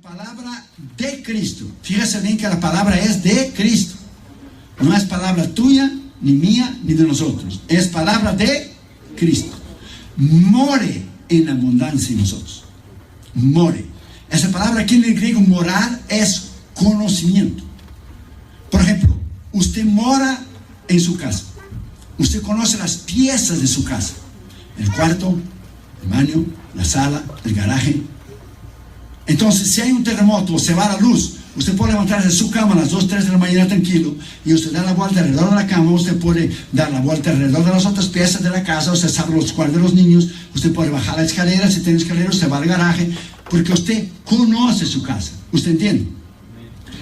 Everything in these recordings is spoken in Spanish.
palabra de Cristo. Fíjese bien que la palabra es de Cristo. No es palabra tuya, ni mía, ni de nosotros. Es palabra de Cristo. More en abundancia en nosotros. More. Esa palabra aquí en el griego, morar, es conocimiento. Por ejemplo, usted mora en su casa. Usted conoce las piezas de su casa. El cuarto, el baño, la sala, el garaje. Entonces, si hay un terremoto o se va la luz, usted puede levantarse de su cama a las 2, 3 de la mañana tranquilo y usted da la vuelta alrededor de la cama. Usted puede dar la vuelta alrededor de las otras piezas de la casa. Usted sabe los cuartos de los niños. Usted puede bajar la escalera. Si tiene escalera, usted va al garaje, porque usted conoce su casa. ¿Usted entiende?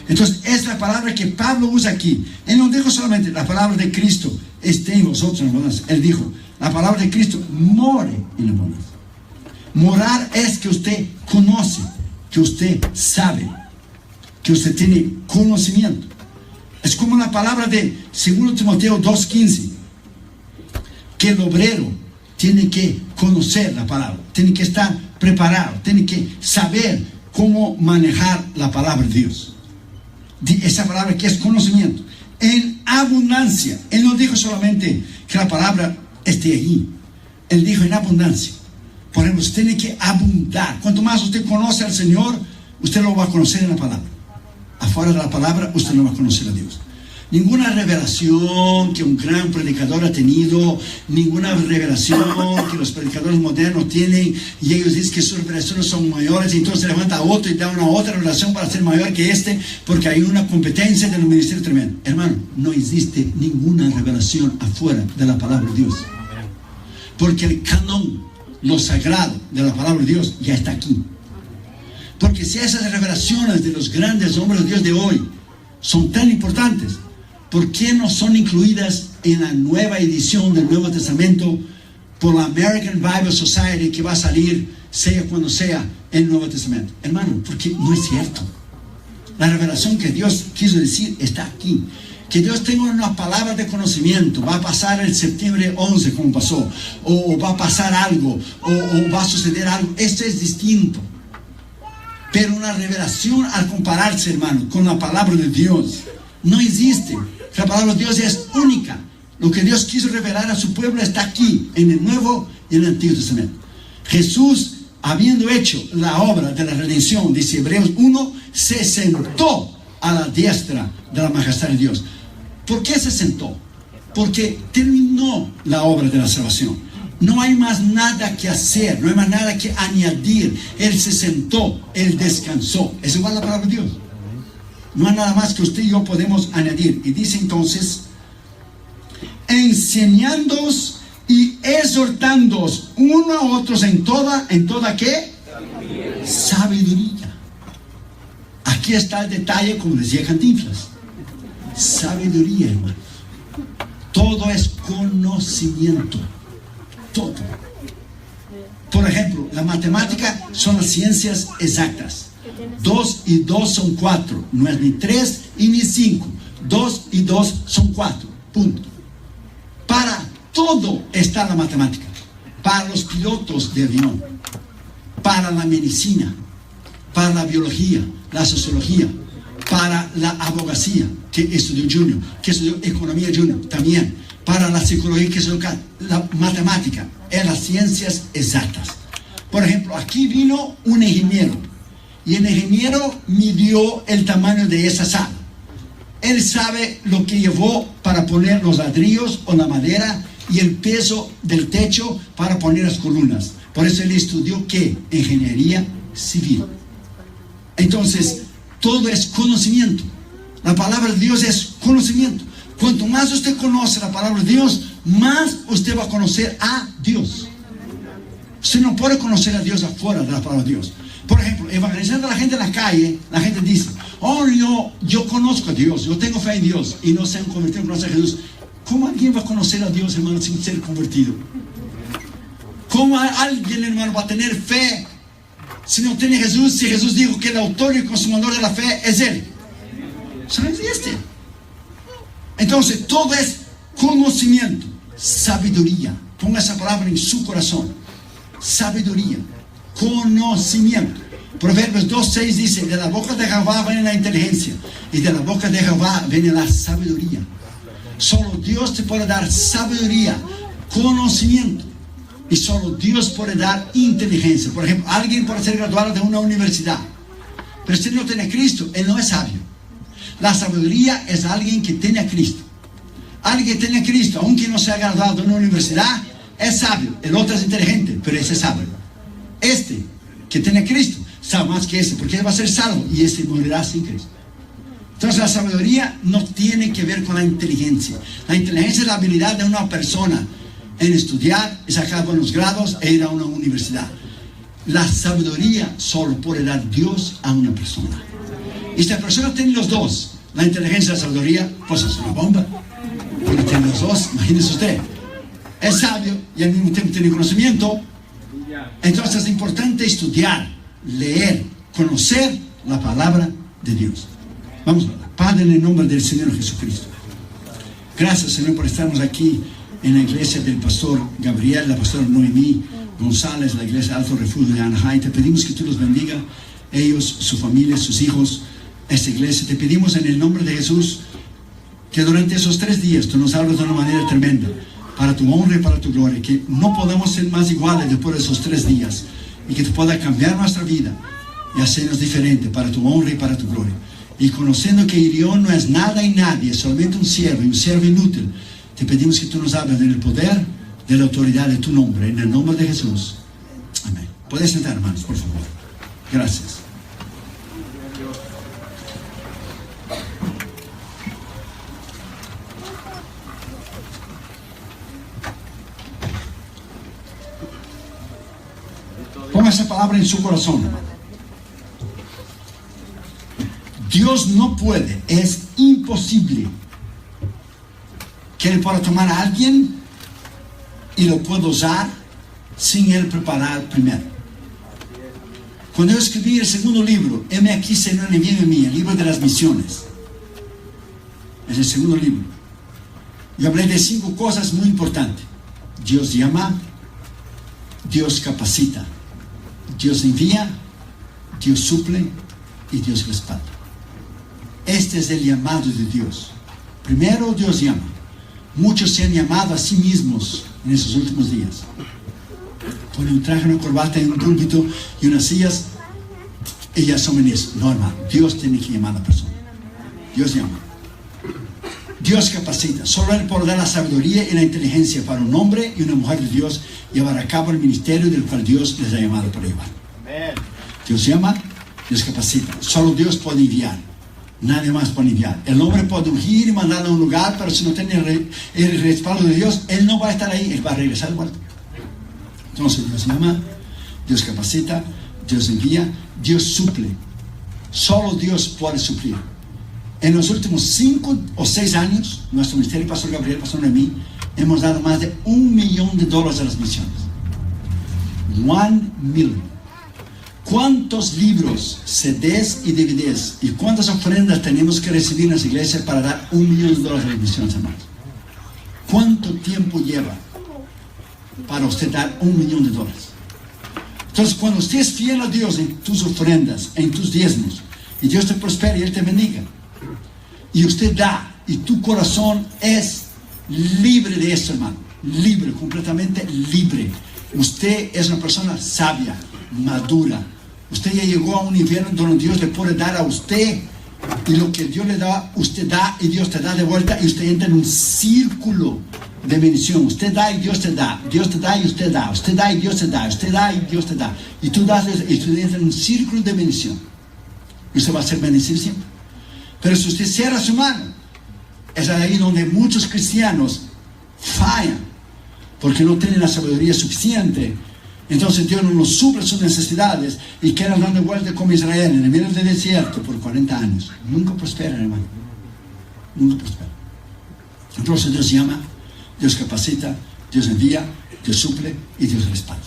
Entonces, es la palabra que Pablo usa aquí. Él no dijo solamente la palabra de Cristo esté en vosotros en abundancia. Él dijo, la palabra de Cristo more en abundancia. Morar es que usted conoce, que usted sabe, que usted tiene conocimiento. Es como la palabra de 2 Timoteo 2:15, que el obrero tiene que conocer la palabra, tiene que estar preparado, tiene que saber cómo manejar la palabra de Dios. Esa palabra que es conocimiento en abundancia. Él no dijo solamente que la palabra esté allí, él dijo en abundancia. Por ejemplo, usted tiene que abundar. Cuanto más usted conoce al Señor, usted lo va a conocer en la palabra. Afuera de la palabra, usted no va a conocer a Dios. Ninguna revelación que un gran predicador ha tenido, ninguna revelación que los predicadores modernos tienen, y ellos dicen que sus revelaciones son mayores, y entonces levanta otro y da una otra revelación para ser mayor que este, porque hay una competencia de los ministerios tremenda. Hermano, no existe ninguna revelación afuera de la palabra de Dios. Porque el canon, lo sagrado de la palabra de Dios, ya está aquí. Porque si esas revelaciones de los grandes hombres de Dios de hoy son tan importantes, ¿por qué no son incluidas en la nueva edición del Nuevo Testamento por la American Bible Society, que va a salir, sea cuando sea, el Nuevo Testamento? Hermano, porque no es cierto. La revelación que Dios quiso decir está aquí. Que Dios tenga una palabra de conocimiento. Va a pasar el septiembre 11 como pasó, o va a pasar algo, o va a suceder algo. Esto es distinto. Pero una revelación, al compararse, hermano, con la palabra de Dios, no existe. La palabra de Dios es única. Lo que Dios quiso revelar a su pueblo está aquí, en el Nuevo y en el Antiguo Testamento. Jesús, habiendo hecho la obra de la redención, dice Hebreos 1, se sentó a la diestra de la majestad de Dios. ¿Por qué se sentó? Porque terminó la obra de la salvación. No hay más nada que hacer, no hay más nada que añadir. Él se sentó, Él descansó. Es igual la palabra de Dios. No hay nada más que usted y yo podemos añadir. Y dice entonces, enseñándoos y exhortándoos uno a otros en toda ¿qué? Sabiduría. Aquí está el detalle, como decía Cantinflas. Sabiduría, hermano. Todo es conocimiento. Todo. Por ejemplo, la matemática son las ciencias exactas. 2 y 2 son 4. No es ni 3 y ni 5. 2 y 2 son 4. Punto. Para todo está la matemática. Para los pilotos de avión, para la medicina, para la biología, la sociología, para la abogacía, que estudió Junior, que estudió economía Junior también, para la psicología, que estudió la matemática, en las ciencias exactas. Por ejemplo, aquí vino un ingeniero, y el ingeniero midió el tamaño de esa sala. Él sabe lo que llevó para poner los ladrillos o la madera, y el peso del techo para poner las columnas. Por eso él estudió, ¿qué? Ingeniería civil. Entonces, todo es conocimiento. La palabra de Dios es conocimiento. Cuanto más usted conoce la palabra de Dios, más usted va a conocer a Dios. Usted no puede conocer a Dios afuera de la palabra de Dios. Por ejemplo, evangelizando a la gente en la calle, la gente dice, oh, yo conozco a Dios, yo tengo fe en Dios, y no se han convertido, no conocen a Jesús. ¿Cómo alguien va a conocer a Dios, hermano, sin ser convertido? ¿Cómo alguien, hermano, va a tener fe si no tiene Jesús? Si Jesús dijo que el autor y consumador de la fe es Él. Eso no existe. Entonces, todo es conocimiento, sabiduría. Ponga esa palabra en su corazón. Sabiduría, conocimiento. Proverbios 2:6 dice, de la boca de Jehová viene la inteligencia y de la boca de Jehová viene la sabiduría. Solo Dios te puede dar sabiduría, conocimiento, y solo Dios puede dar inteligencia. Por ejemplo, alguien puede ser graduado de una universidad, pero si no tiene a Cristo, él no es sabio. La sabiduría es alguien que tiene a Cristo. Alguien que tiene a Cristo, aunque no sea graduado de una universidad, es sabio. El otro es inteligente, pero ese es sabio. Este que tiene a Cristo sabe más que ese, porque él va a ser salvo y ese morirá sin Cristo. Entonces la sabiduría no tiene que ver con la inteligencia. La inteligencia es la habilidad de una persona en estudiar y sacar buenos grados e ir a una universidad. La sabiduría solo puede dar Dios a una persona. Y si la persona tiene los dos, la inteligencia y la sabiduría, pues es una bomba. Porque tiene los dos, imagínese usted. Es sabio y al mismo tiempo tiene conocimiento. Entonces es importante estudiar, leer, conocer la palabra de Dios. Vamos a orar. Padre, en el nombre del Señor Jesucristo. Gracias, Señor, por estarnos aquí en la iglesia del pastor Gabriel, la pastora Noemí González, la iglesia Alto Refugio de Anaheim. Te pedimos que tú los bendiga, ellos, su familia, sus hijos, esta iglesia. Te pedimos en el nombre de Jesús que durante esos 3 días tú nos hables de una manera tremenda, para tu honra y para tu gloria, que no podamos ser más iguales después de esos 3 días, y que tú puedas cambiar nuestra vida y hacernos diferente para tu honra y para tu gloria. Y conociendo que Irión no es nada y nadie, es solamente un siervo y un siervo inútil, te pedimos que tú nos hables en el poder de la autoridad de tu nombre, en el nombre de Jesús. Amén. Puedes sentar, hermanos, por favor. Gracias. Ponga esa palabra en su corazón. Dios no puede, es imposible que Él pueda tomar a alguien y lo pueda usar sin Él preparar primero. Cuando yo escribí el segundo libro, heme aquí, Señor, envíame a mí, el libro de las misiones, es el segundo libro. Yo hablé de 5 cosas muy importantes. Dios llama, Dios capacita, Dios envía, Dios suple y Dios respalda. Este es el llamado de Dios. Primero, Dios llama. Muchos se han llamado a sí mismos en esos últimos días. Ponen un traje, una corbata, un púlpito y unas sillas y ya son ministros. No, hermano, Dios tiene que llamar a la persona. Dios llama. Dios capacita. Solo Él puede dar la sabiduría y la inteligencia para un hombre y una mujer de Dios llevar a cabo el ministerio del cual Dios les ha llamado para llevar. Dios llama, Dios capacita. Solo Dios puede enviar. Nadie más puede enviar. El hombre puede ungir y mandarlo a un lugar, pero si no tiene el respaldo de Dios, él no va a estar ahí, él va a regresar al muerto. Entonces Dios llama, Dios capacita, Dios envía, Dios suple. Solo Dios puede suplir. En los últimos 5 o 6 años, nuestro ministerio, pastor Gabriel, pastor Noemí, hemos dado más de $1 millón a las misiones. 1 million. ¿Cuántos libros, CDs y DVDs y cuántas ofrendas tenemos que recibir en las iglesias para dar $1 millón a las misiones, hermanos? ¿Cuánto tiempo lleva para usted dar $1 millón? Entonces, cuando usted es fiel a Dios en tus ofrendas, en tus diezmos, y Dios te prospera y Él te bendiga, y usted da, y tu corazón es libre de eso, hermano, libre, completamente libre. Usted es una persona sabia, madura. Usted ya llegó a un nivel donde Dios le puede dar a usted, y lo que Dios le da, usted da y Dios te da de vuelta, y usted entra en un círculo de bendición. Usted da y Dios te da, Dios te da y usted da, usted da y Dios te da, usted da y Dios te da, y tú das y usted entra en un círculo de bendición, y usted va a ser bendecido siempre. Pero si usted cierra su mano, es ahí donde muchos cristianos fallan, porque no tienen la sabiduría suficiente. Entonces Dios no nos suple sus necesidades y quedan dando vueltas como Israel en el medio del desierto por 40 años. Nunca prosperan, hermano. Nunca prosperan. Entonces Dios llama, Dios capacita, Dios envía, Dios suple y Dios respalda.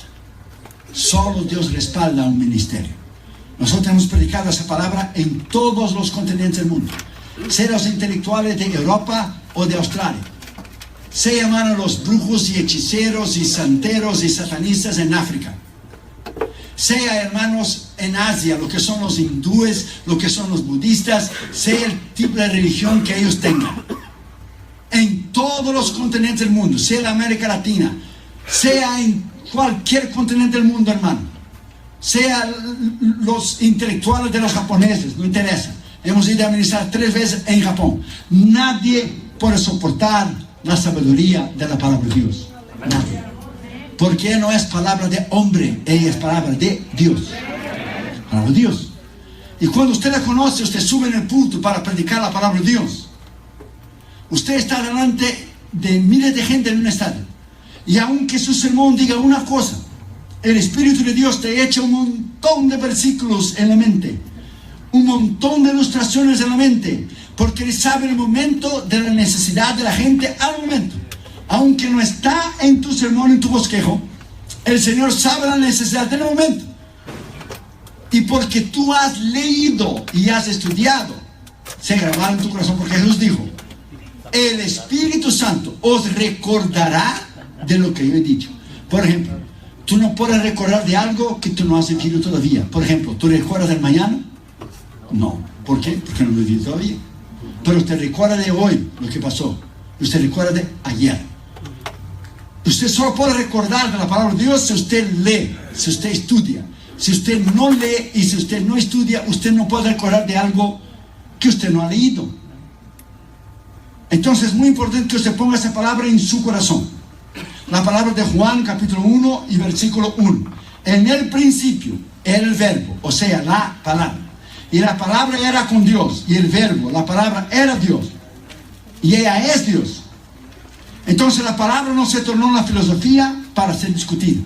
Solo Dios respalda un ministerio. Nosotros hemos predicado esa palabra en todos los continentes del mundo. Sean los intelectuales de Europa o de Australia. Se llaman los brujos y hechiceros y santeros y satanistas en África. sea, hermanos, en Asia, lo que son los hindúes, lo que son los budistas, sea el tipo de religión que ellos tengan, en todos los continentes del mundo, sea en América Latina, sea en cualquier continente del mundo, hermano, sea los intelectuales de los japoneses, no interesa. Hemos ido a ministrar 3 veces en Japón. Nadie puede soportar la sabiduría de la palabra de Dios. Nadie. Porque no es palabra de hombre, ella es palabra de Dios. Palabra de Dios. Y cuando usted la conoce, usted sube en el púlpito para predicar la palabra de Dios. Usted está delante de miles de gente en un estadio. Y aunque su sermón diga una cosa, el Espíritu de Dios te echa un montón de versículos en la mente, un montón de ilustraciones en la mente, porque Él sabe el momento de la necesidad de la gente al momento. Aunque no está en tu sermón, en tu bosquejo, el Señor sabe la necesidad del momento. Y porque tú has leído y has estudiado, se grabará en tu corazón, porque Jesús dijo: el Espíritu Santo os recordará de lo que yo he dicho. Por ejemplo, tú no puedes recordar de algo que tú no has vivido todavía. Por ejemplo, ¿tú recuerdas del mañana? No. ¿Por qué? Porque no lo he vivido todavía. Pero usted recuerda de hoy lo que pasó. Usted recuerda de ayer. Usted solo puede recordar de la palabra de Dios si usted lee, si usted estudia. Si usted no lee y si usted no estudia, usted no puede recordar de algo que usted no ha leído. Entonces es muy importante que usted ponga esa palabra en su corazón. La palabra de Juan capítulo 1 y versículo 1. En el principio era el verbo, o sea, la palabra. Y la palabra era con Dios. Y el verbo, la palabra, era Dios. Y ella es Dios. Entonces la palabra no se tornó una filosofía para ser discutida.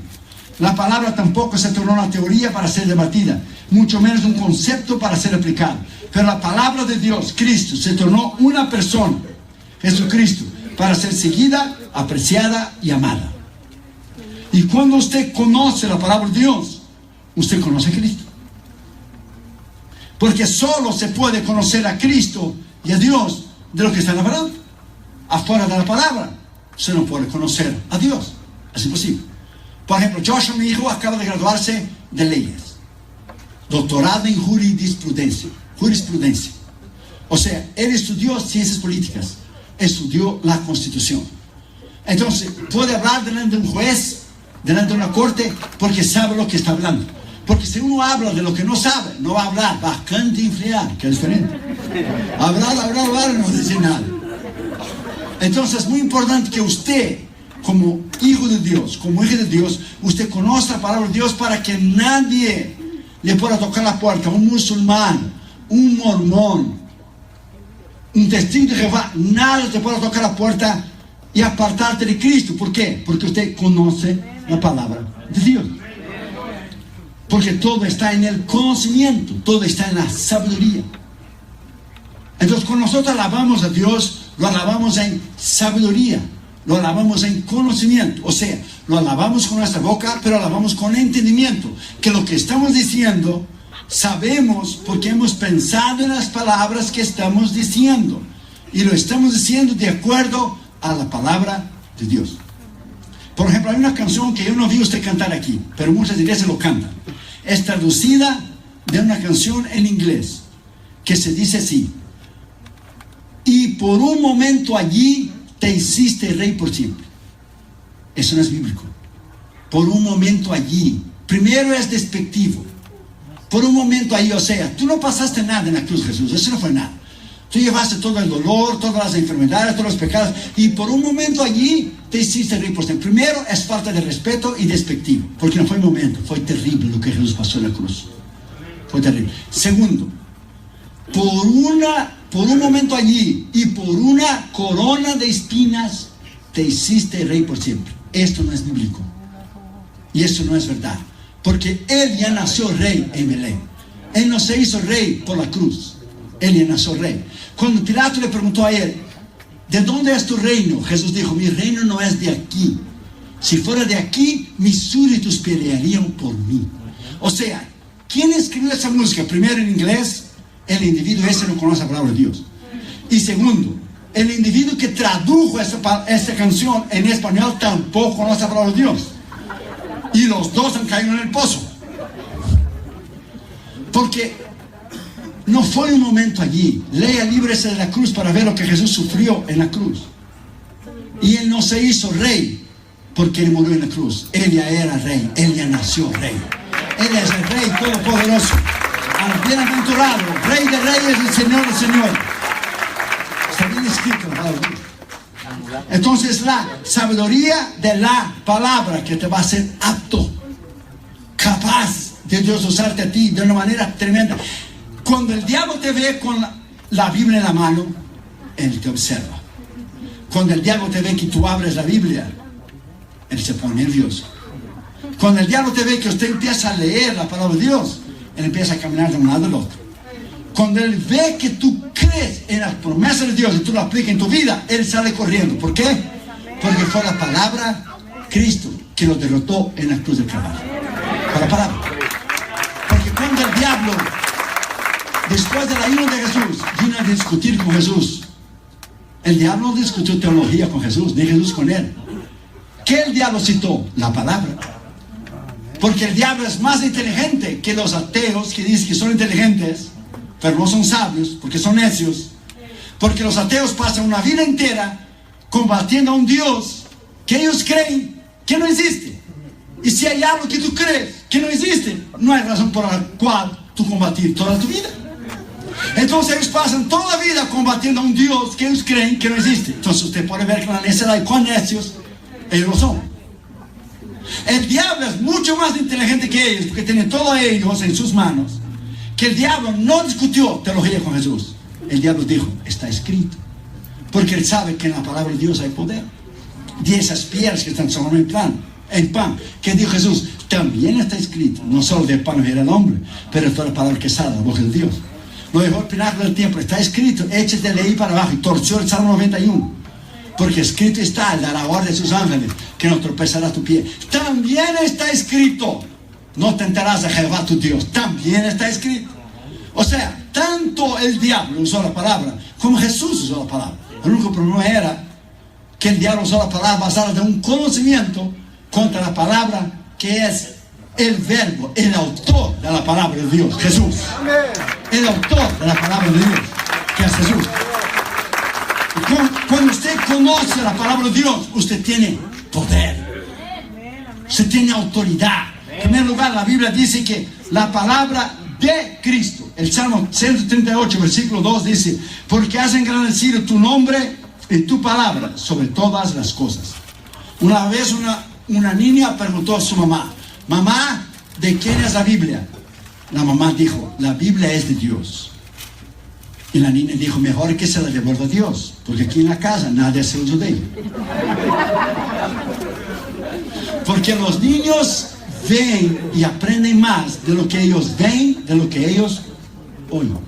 La palabra tampoco se tornó una teoría para ser debatida, mucho menos un concepto para ser aplicado. Pero la palabra de Dios, Cristo, se tornó una persona, Jesucristo, para ser seguida, apreciada y amada. Y cuando usted conoce la palabra de Dios, usted conoce a Cristo. Porque solo se puede conocer a Cristo y a Dios de lo que está en la palabra. Afuera de la palabra, usted no puede conocer a Dios. Es imposible. Por ejemplo, Joshua, mi hijo, acaba de graduarse de leyes. Doctorado en jurisprudencia. O sea, él estudió ciencias políticas. Estudió la Constitución. Entonces, puede hablar delante de un juez, delante de una corte, porque sabe lo que está hablando. Porque si uno habla de lo que no sabe, no va a hablar, va a cantinflear, que es diferente. Hablar, no decir nada. Entonces es muy importante que usted, como hijo de Dios, como hija de Dios, usted conozca la palabra de Dios para que nadie le pueda tocar la puerta. Un musulmán, un mormón, un testigo de Jehová, nadie te pueda tocar la puerta y apartarte de Cristo. ¿Por qué? Porque usted conoce la palabra de Dios. Porque todo está en el conocimiento, todo está en la sabiduría. Entonces, cuando nosotros alabamos a Dios, lo alabamos en sabiduría, lo alabamos en conocimiento. O sea, lo alabamos con nuestra boca, pero alabamos con entendimiento. Que lo que estamos diciendo, sabemos porque hemos pensado en las palabras que estamos diciendo. Y lo estamos diciendo de acuerdo a la palabra de Dios. Por ejemplo, hay una canción que yo no vi usted cantar aquí, pero muchas iglesias lo cantan. Es traducida de una canción en inglés, que se dice así: y por un momento allí te hiciste rey por siempre. Eso no es bíblico. Por un momento allí. Primero es despectivo. Por un momento allí, o sea, tú no pasaste nada en la cruz, Jesús. Eso no fue nada. Tú llevaste todo el dolor, todas las enfermedades, todos los pecados, y por un momento allí te hiciste rey por siempre. Primero es falta de respeto y despectivo, porque no fue un momento, fue terrible lo que Jesús pasó en la cruz. Fue terrible. Segundo, por un momento allí y por una corona de espinas te hiciste rey por siempre. Esto no es bíblico. Y eso no es verdad. Porque Él ya nació rey en Belén. Él no se hizo rey por la cruz. Él ya nació rey. Cuando Pilato le preguntó a él: ¿de dónde es tu reino? Jesús dijo: mi reino no es de aquí. Si fuera de aquí, mis súbditos pelearían por mí. O sea, ¿quién escribió esa música? Primero en inglés, el individuo ese no conoce la palabra de Dios. Y segundo, el individuo que tradujo esta canción en español tampoco conoce la palabra de Dios. Y los dos han caído en el pozo. Porque no fue un momento allí. Lea el libro ese de la cruz para ver lo que Jesús sufrió en la cruz. Y Él no se hizo rey porque Él murió en la cruz. Él ya era rey, Él ya nació rey. Él es el Rey Todopoderoso, al bienaventurado, Rey de reyes y Señor de señores. Está bien escrito la palabra de Dios. Entonces la sabiduría de la palabra que te va a hacer apto, capaz de Dios usarte a ti de una manera tremenda. Cuando el diablo te ve con la Biblia en la mano, él te observa. Cuando el diablo te ve que tú abres la Biblia, él se pone nervioso. Cuando el diablo te ve que usted empieza a leer la palabra de Dios, él empieza a caminar de un lado al otro. Cuando él ve que tú crees en las promesas de Dios y tú lo aplicas en tu vida, él sale corriendo. ¿Por qué? Porque fue la palabra Cristo que lo derrotó en la cruz del Calvario. Fue la palabra. Porque cuando el diablo, después del ayuno de Jesús, vino a discutir con Jesús, el diablo no discutió teología con Jesús, ni Jesús con él. ¿Qué el diablo citó? La palabra. Porque el diablo es más inteligente que los ateos que dicen que son inteligentes, pero no son sabios, porque son necios. Porque los ateos pasan una vida entera combatiendo a un Dios que ellos creen que no existe. Y si hay algo que tú crees que no existe, no hay razón por la cual tú combatir toda tu vida. Entonces ellos pasan toda la vida combatiendo a un Dios que ellos creen que no existe. Entonces usted puede ver que la necedad y cuán necios ellos lo son. El diablo es mucho más inteligente que ellos, porque tiene todo a ellos en sus manos. Que el diablo no discutió teología con Jesús. El diablo dijo, está escrito. Porque él sabe que en la palabra de Dios hay poder. Y esas piedras que están sobre en pan, que dijo Jesús, también está escrito. No solo de pan vivirá el hombre, pero toda la palabra que sale de la boca de Dios. Lo dejó al pináculo del tiempo, está escrito, échate de ahí para abajo. Y torció el Salmo 91. Porque escrito está, él dará orden de sus ángeles, que no tropezará tu pie. También está escrito, no tentarás a Jehová tu Dios. También está escrito. O sea, tanto el diablo usó la palabra, como Jesús usó la palabra. El único problema era que el diablo usó la palabra basada en un conocimiento contra la palabra que es el verbo, el autor de la palabra de Dios, Jesús. El autor de la palabra de Dios, que es Jesús. Cuando usted conoce la palabra de Dios, usted tiene poder. Usted tiene autoridad. En primer lugar, la Biblia dice que la palabra de Cristo, el Salmo 138, versículo 2 dice, porque has engrandecido tu nombre y tu palabra sobre todas las cosas. Una vez una niña preguntó a su mamá, mamá, ¿de quién es la Biblia? La mamá dijo, la Biblia es de Dios. Y la niña dijo, mejor que se la devuelva a Dios, porque aquí en la casa nadie hace uso de ella. Porque los niños ven y aprenden más de lo que ellos ven, de lo que ellos oyen.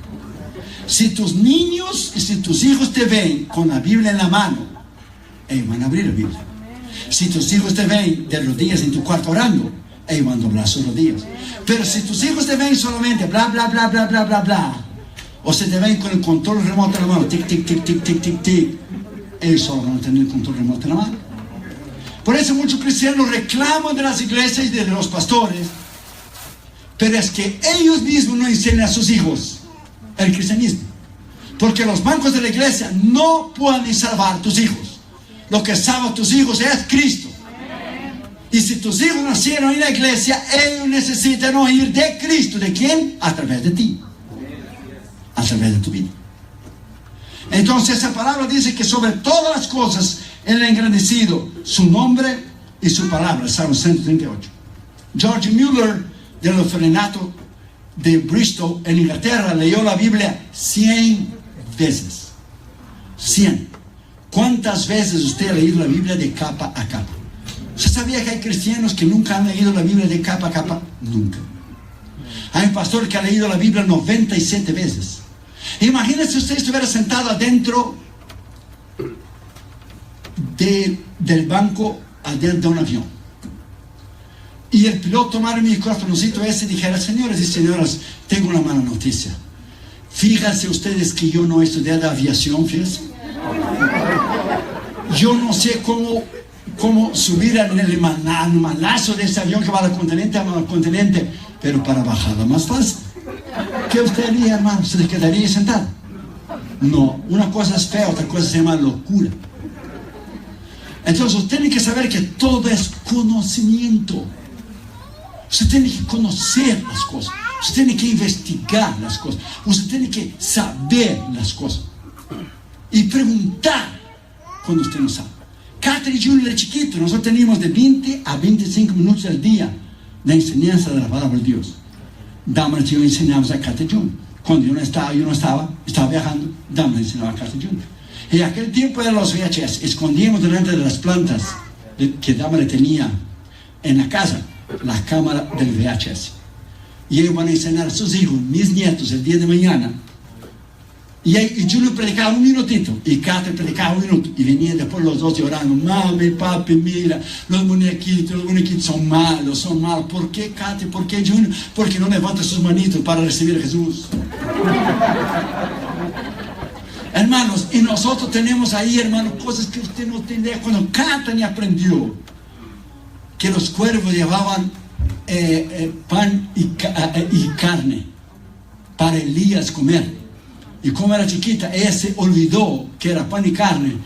Si tus niños y si tus hijos te ven con la Biblia en la mano, ellos van a abrir la Biblia. Si tus hijos te ven de rodillas en tu cuarto orando, ellos van a doblar sus rodillas. Pero si tus hijos te ven solamente bla, bla, bla, bla, bla, bla, bla, o se te ven con el control remoto en la mano, tic, tic, tic, tic, tic, tic, tic, ellos solo van a tener el control remoto en la mano. Por eso muchos cristianos reclaman de las iglesias y de los pastores, pero es que ellos mismos no enseñan a sus hijos el cristianismo. Porque los bancos de la iglesia no pueden salvar a tus hijos. Lo que salva a tus hijos es Cristo. Y si tus hijos nacieron en la iglesia, ellos necesitan oír de Cristo. ¿De quién? A través de ti. A través de tu vida. Entonces esa palabra dice que sobre todas las cosas Él ha engrandecido su nombre y su palabra. Salmo 138. George Mueller, del orfanato de Bristol en Inglaterra, leyó la Biblia 100 veces. 100. ¿Cuántas veces usted ha leído la Biblia de capa a capa? ¿Usted sabía que hay cristianos que nunca han leído la Biblia de capa a capa? Nunca. Hay un pastor que ha leído la Biblia 97 veces. Imagínese si usted estuviera sentado adentro del banco, adentro de un avión, y el piloto tomara el micrófonocito ese y dijera, señores y señoras, tengo una mala noticia. Fíjense ustedes que yo no he estudiado aviación, fíjense. Yo no sé cómo subir en el manazo de ese avión que va del continente a continente, pero para bajarla más fácil. ¿Qué usted haría, hermano? ¿Se le quedaría sentado? No, una cosa es fea, otra cosa se llama locura. Entonces usted tiene que saber que todo es conocimiento. Usted tiene que conocer las cosas. Usted tiene que investigar las cosas. Usted tiene que saber las cosas. Y preguntar cuando usted no sabe. Catherine Junior era chiquito. Nosotros teníamos de 20 a 25 minutos al día de enseñanza de la palabra de Dios. Damaris y yo enseñamos a Catherine Junior. Cuando yo no estaba viajando, Damaris enseñaba a Catherine Junior. En aquel tiempo de los VHS, escondíamos delante de las plantas que Damaris tenía en la casa, la cámara del VHS. Y ellos van a enseñar a sus hijos, mis nietos, el día de mañana. Y Julio predicaba un minutito, y Catherine predicaba un minuto, y venían después los dos llorando: mami, papi, mira, los muñequitos son malos. ¿Por qué, Catherine? ¿Por qué, Julio? Porque no levanta sus manitos para recibir a Jesús. Hermanos, y nosotros tenemos ahí, hermanos, cosas que usted no tiene idea. Cuando Catherine aprendió que los cuervos llevaban pan y carne para Elías comer, y como era chiquita, ella se olvidó que era pan y carne,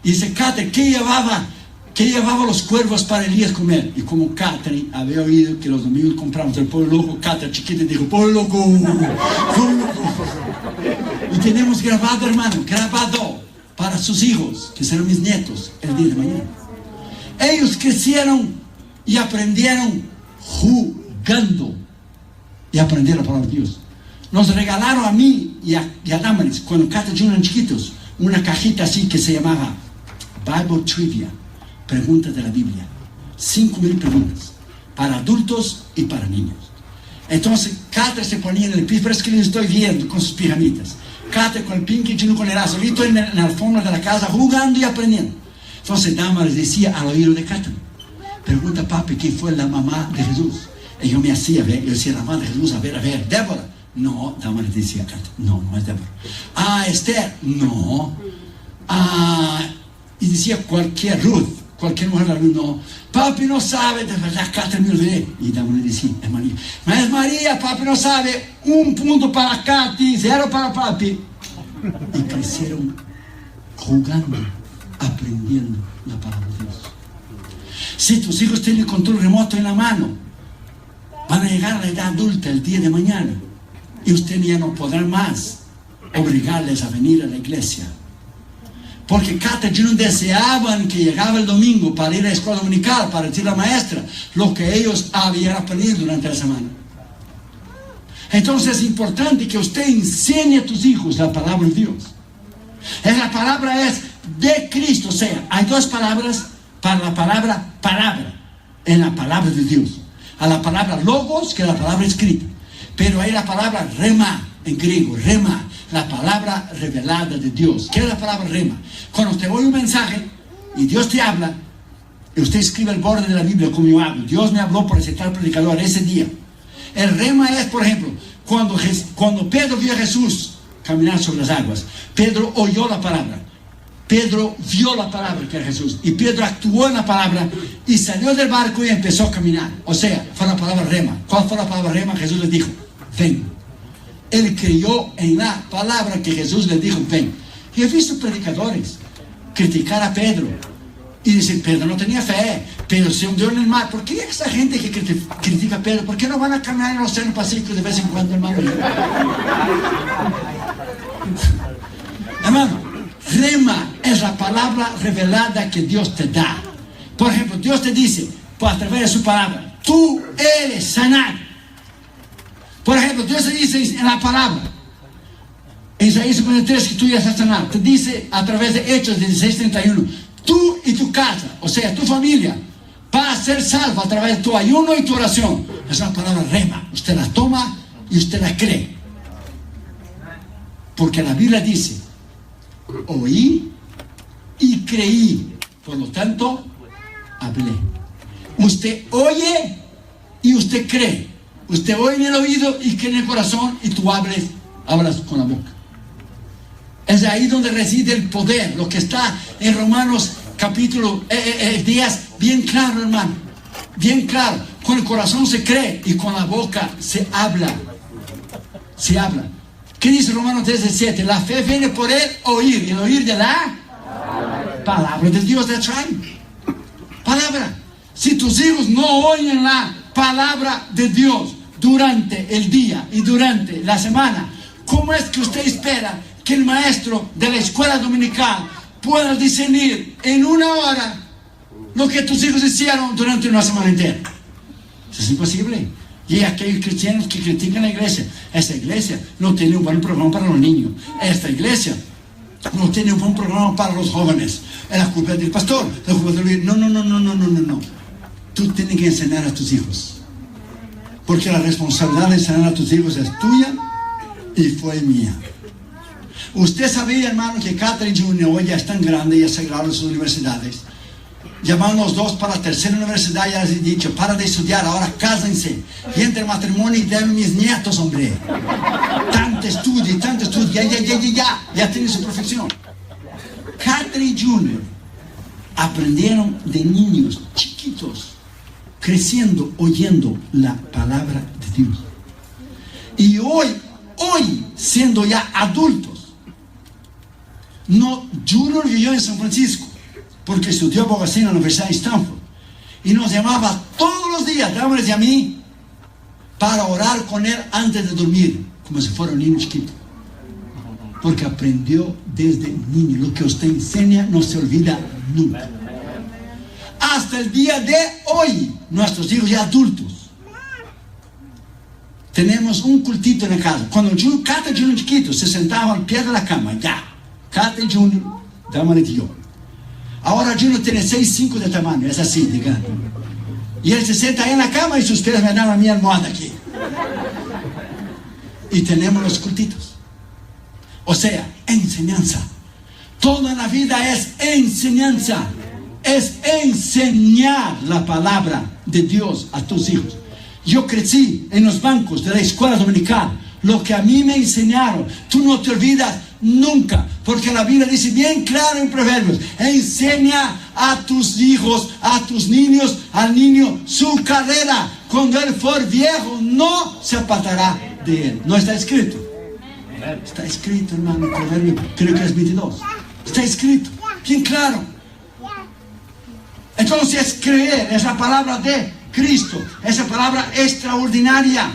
y dice: Catherine, ¿qué llevaba los cuervos para Elías comer? Y como Catherine había oído que los domingos compramos el pollo loco, Catherine chiquita dijo: pollo loco, pollo loco. Y tenemos grabado, hermano, para sus hijos, que serán mis nietos, el día de mañana. Ellos crecieron y aprendieron jugando, y aprendieron la palabra de Dios. Nos regalaron a mí y a Damaris, cuando Catherine Junior eran chiquitos, una cajita así que se llamaba Bible Trivia, preguntas de la Biblia. 5,000 preguntas, para adultos y para niños. Entonces Catherine se ponía en el piso, pero es que les estoy viendo con sus pijamitas. Catherine con el Pinky, Junior con el Erazo, solito en la alfombra de la casa, jugando y aprendiendo. Entonces Damaris decía al oído de Catherine: pregunta, papi, ¿quién fue la mamá de Jesús? Y yo me hacía ver, yo decía: la mamá de Jesús, a ver, Débora. No, Damaris decía: no es Débora. Esther. No. Y decía cualquier Ruth, cualquier mujer de la Ruth. No, papi no sabe, de verdad, Catherine me olvidé. Y Damaris decía: es María. Es María, papi no sabe. 1 punto para Katy, 0 para papi. Y crecieron jugando, aprendiendo la palabra de Dios. Si tus hijos tienen el control remoto en la mano, van a llegar a la edad adulta el día de mañana, y usted ya no podrá más obligarles a venir a la iglesia. Porque Catherine no deseaban que llegaba el domingo para ir a la escuela dominical, para decir a la maestra lo que ellos habían aprendido durante la semana. Entonces es importante que usted enseñe a tus hijos la palabra de Dios. La palabra es de Cristo. O sea, hay 2 palabras para la palabra en la palabra de Dios. A la palabra logos, que es la palabra escrita. Pero hay la palabra rema en griego, rema, la palabra revelada de Dios. ¿Qué es la palabra rema? Cuando usted oye un mensaje y Dios te habla, y usted escribe el borde de la Biblia como yo hago: Dios me habló por ese tal predicador ese día. El rema es, por ejemplo, cuando Pedro vio a Jesús caminar sobre las aguas, Pedro oyó la palabra. Pedro vio la palabra que era Jesús, y Pedro actuó en la palabra y salió del barco y empezó a caminar. O sea, fue la palabra rema. ¿Cuál fue la palabra rema? Jesús le dijo: ven. Él creyó en la palabra que Jesús le dijo: ven. Y he visto predicadores criticar a Pedro y dicen: Pedro no tenía fe, Pedro se hundió en el mar. ¿Por qué esa gente que critica a Pedro, por qué no van a caminar en el océano Pacífico de vez en cuando, hermano? Hermano, rema es la palabra revelada que Dios te da. Por ejemplo, Dios te dice, a través de su palabra: tú eres sanado. Por ejemplo, Dios te dice en la palabra, en Isaías 53, que tú ya estás sanado. Te dice a través de Hechos 16:31, tú y tu casa, o sea, tu familia, va a ser salva a través de tu ayuno y tu oración. Es una palabra rema. Usted la toma y usted la cree. Porque la Biblia dice: oí y creí, por lo tanto hablé. Usted oye y usted cree. Usted oye en el oído y cree en el corazón, y tú hablas con la boca. Es ahí donde reside el poder, lo que está en Romanos capítulo 10, bien claro, hermano, bien claro. Con el corazón se cree y con la boca se habla. se habla. ¿Qué dice Romanos 13:7? La fe viene por el oír, y el oír de la palabra de Dios. That's right. Palabra. Si tus hijos no oyen la palabra de Dios durante el día y durante la semana, ¿cómo es que usted espera que el maestro de la escuela dominical pueda discernir en una hora lo que tus hijos hicieron durante una semana entera? Eso es imposible. Y aquellos cristianos que critican la iglesia, esta iglesia no tiene un buen programa para los niños, esta iglesia no tiene un buen programa para los jóvenes, es la culpa del pastor, la culpa del... No. Tú tienes que enseñar a tus hijos, porque la responsabilidad de enseñar a tus hijos es tuya y fue mía. Usted sabía, hermano, que Catherine Jr. hoy ya es tan grande, ya se graduó de sus universidades. Llamaron los dos para la tercera universidad y ya les he dicho: para de estudiar, ahora cásense y entre matrimonio y denme mis nietos, hombre. Tanto estudio, ya tienen su profesión. Catherine Jr. aprendieron de niños chiquitos, creciendo, oyendo la palabra de Dios. Y hoy, siendo ya adultos, Junior vivió en San Francisco, porque estudió abogacía en la Universidad de Stanford, y nos llamaba todos los días, Damaris y a mí, para orar con él antes de dormir, como si fuera un niño chiquito, porque aprendió desde niño. Lo que usted enseña no se olvida nunca. Hasta el día de hoy, nuestros hijos ya adultos, tenemos un cultito en la casa. Cuando Cata Junior chiquito se sentaba al pie de la cama, ya, Cata Junior, Damaris y yo. Ahora Junior tiene 6'5" de tamaño, es así, de grande. Y él se sienta ahí en la cama y sus pies me dan a mi almohada aquí. Y tenemos los cultitos. O sea, enseñanza. Toda la vida es enseñanza. Es enseñar la palabra de Dios a tus hijos. Yo crecí en los bancos de la escuela dominical. Lo que a mí me enseñaron, tú no te olvidas nunca, porque la Biblia dice bien claro en Proverbios: enseña a tus hijos, a tus niños, al niño su carrera. Cuando él fuere viejo, no se apartará de él. ¿No está escrito? Está escrito, hermano, en Proverbios, creo que es 22. Está escrito, bien claro. Entonces, creer es la palabra de Cristo, esa palabra extraordinaria.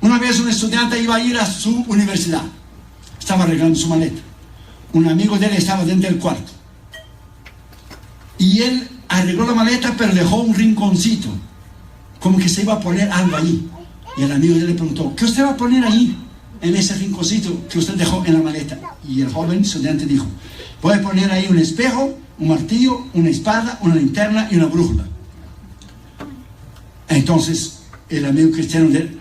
Una vez un estudiante iba a ir a su universidad, estaba arreglando su maleta. Un amigo de él estaba dentro del cuarto y él arregló la maleta, pero dejó un rinconcito, como que se iba a poner algo allí. Y el amigo de él le preguntó: ¿qué usted va a poner ahí, en ese rinconcito que usted dejó en la maleta? Y el joven estudiante dijo: voy a poner ahí un espejo, un martillo, una espada, una linterna y una brújula. Entonces el amigo cristiano de él,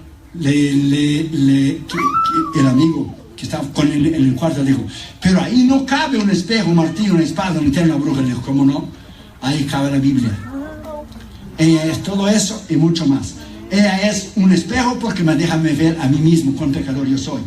el amigo que estaba con él en el cuarto dijo: pero ahí no cabe un espejo, un martillo, una espada, una linterna, una brújula. Le dijo: ¿cómo no? Ahí cabe la Biblia. Ella es todo eso y mucho más. Ella es un espejo porque me deja ver a mí mismo cuán pecador yo soy.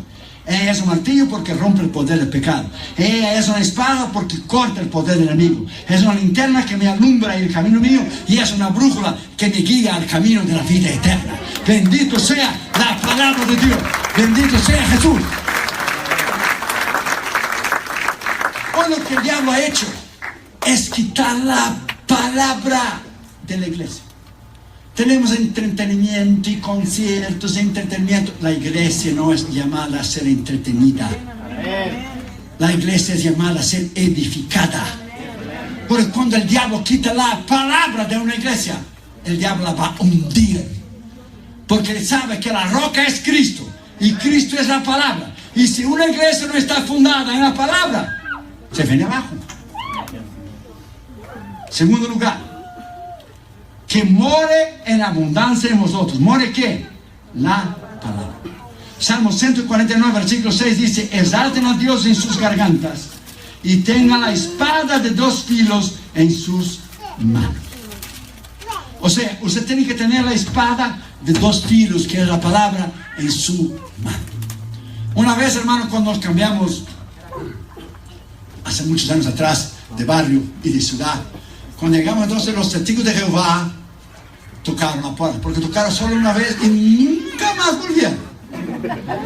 Ella es un martillo porque rompe el poder del pecado. Ella es una espada porque corta el poder del enemigo. Es una linterna que me alumbra el camino mío, y es una brújula que me guía al camino de la vida eterna. Bendito sea la palabra de Dios. Bendito sea Jesús. Hoy lo que el diablo ha hecho es quitar la palabra de la iglesia. Tenemos entretenimiento y conciertos, entretenimiento. La iglesia no es llamada a ser entretenida. La iglesia es llamada a ser edificada. Porque cuando el diablo quita la palabra de una iglesia, el diablo la va a hundir. Porque él sabe que la roca es Cristo y Cristo es la palabra. Y si una iglesia no está fundada en la palabra, se viene abajo. Segundo lugar, que more en abundancia en vosotros. ¿More qué? La palabra. Salmo 149, versículo 6 dice: exalten a Dios en sus gargantas y tengan la espada de 2 filos en sus manos. O sea, usted tiene que tener la espada de 2 filos, que es la palabra, en su mano. Una vez, hermano, cuando nos cambiamos, hace muchos años atrás, de barrio y de ciudad, cuando llegamos entonces los testigos de Jehová, tocaron la puerta, porque tocaron solo una vez y nunca más volvieron,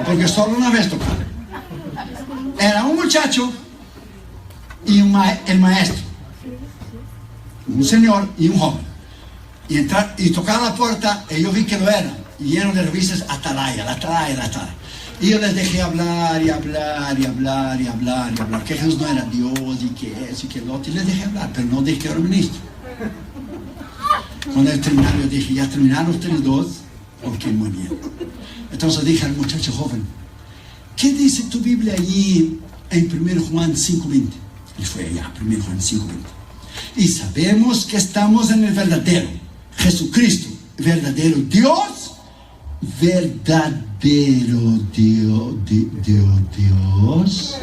porque solo una vez tocaron. Era un muchacho y el maestro, un señor y un joven, y tocaron la puerta, y yo vi que lo era, lleno de revistas Atalaya. Y yo les dejé hablar, que Jesús no era Dios, y que eso y que lo otro, y les dejé hablar, pero no dije que era ministro. Cuando terminaron, yo dije, ¿ya terminaron ustedes dos? Ok, muy bien. Entonces dije al muchacho joven, ¿qué dice tu Biblia allí en 1 Juan 5:20? Y fue allá, 1 Juan 5:20. Y sabemos que estamos en el verdadero Jesucristo, verdadero Dios, Dios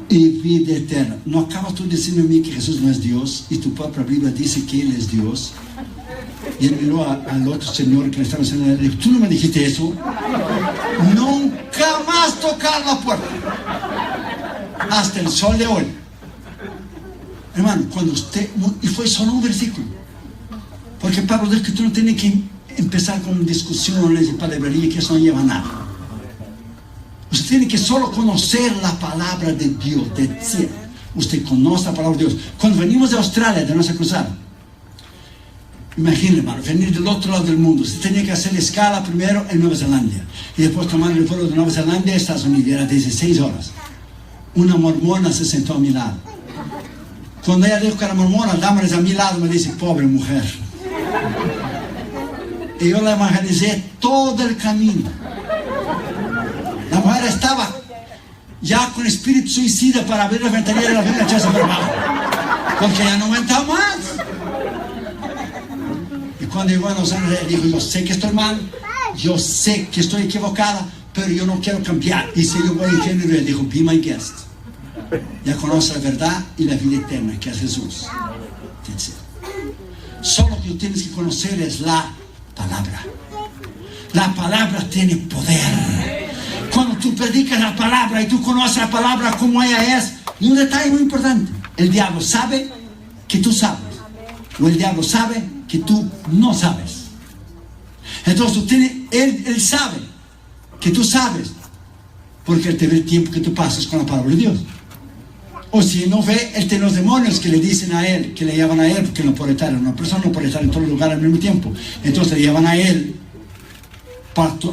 y vida eterna. ¿No acabas tú diciendo a mí que Jesús no es Dios y tu propia Biblia dice que Él es Dios? Y él miró al otro señor que le estaba diciendo, le dijo, ¿tú no me dijiste eso? Nunca más tocar la puerta hasta el sol de hoy. Hermano, cuando usted, y fue solo un versículo, porque Pablo dice que tú no tienes que empezar con discusiones y palabrería, que eso no lleva a nada. Usted tiene que solo conocer la palabra de Dios, decir, usted conoce la palabra de Dios. Cuando venimos de Australia, de nuestra cruzada, imagínate, hermano, venir del otro lado del mundo, usted tenía que hacer la escala primero en Nueva Zelanda y después tomar el vuelo de Nueva Zelanda a Estados Unidos, era 16 horas. Una mormona se sentó a mi lado. Cuando ella dijo que era mormona, dámosles a mi lado, me dice, pobre mujer. Y yo la evangelicé todo el camino. La mujer estaba ya con espíritu suicida para abrir la ventanilla de la Biblia echarse por abajo, porque ya no aguantaba más. Y cuando llegó a Los Ángeles, dijo, yo sé que estoy mal, yo sé que estoy equivocada, pero yo no quiero cambiar. Y se llevó al género y dijo, be my guest. Ya conoce la verdad y la vida eterna, que es Jesús. Solo que tú tienes que conocer es la palabra. La palabra tiene poder. Cuando tú predicas la palabra y tú conoces la palabra como ella es, y un detalle muy importante, el diablo sabe que tú sabes, o el diablo sabe que tú no sabes. Entonces él sabe que tú sabes, porque él te ve el tiempo que tú pasas con la palabra de Dios. O si no ve, él tiene los demonios que le dicen a él, que le llevan a él, porque no puede estar, una persona no puede estar en todos los lugares al mismo tiempo. Entonces le llevan a él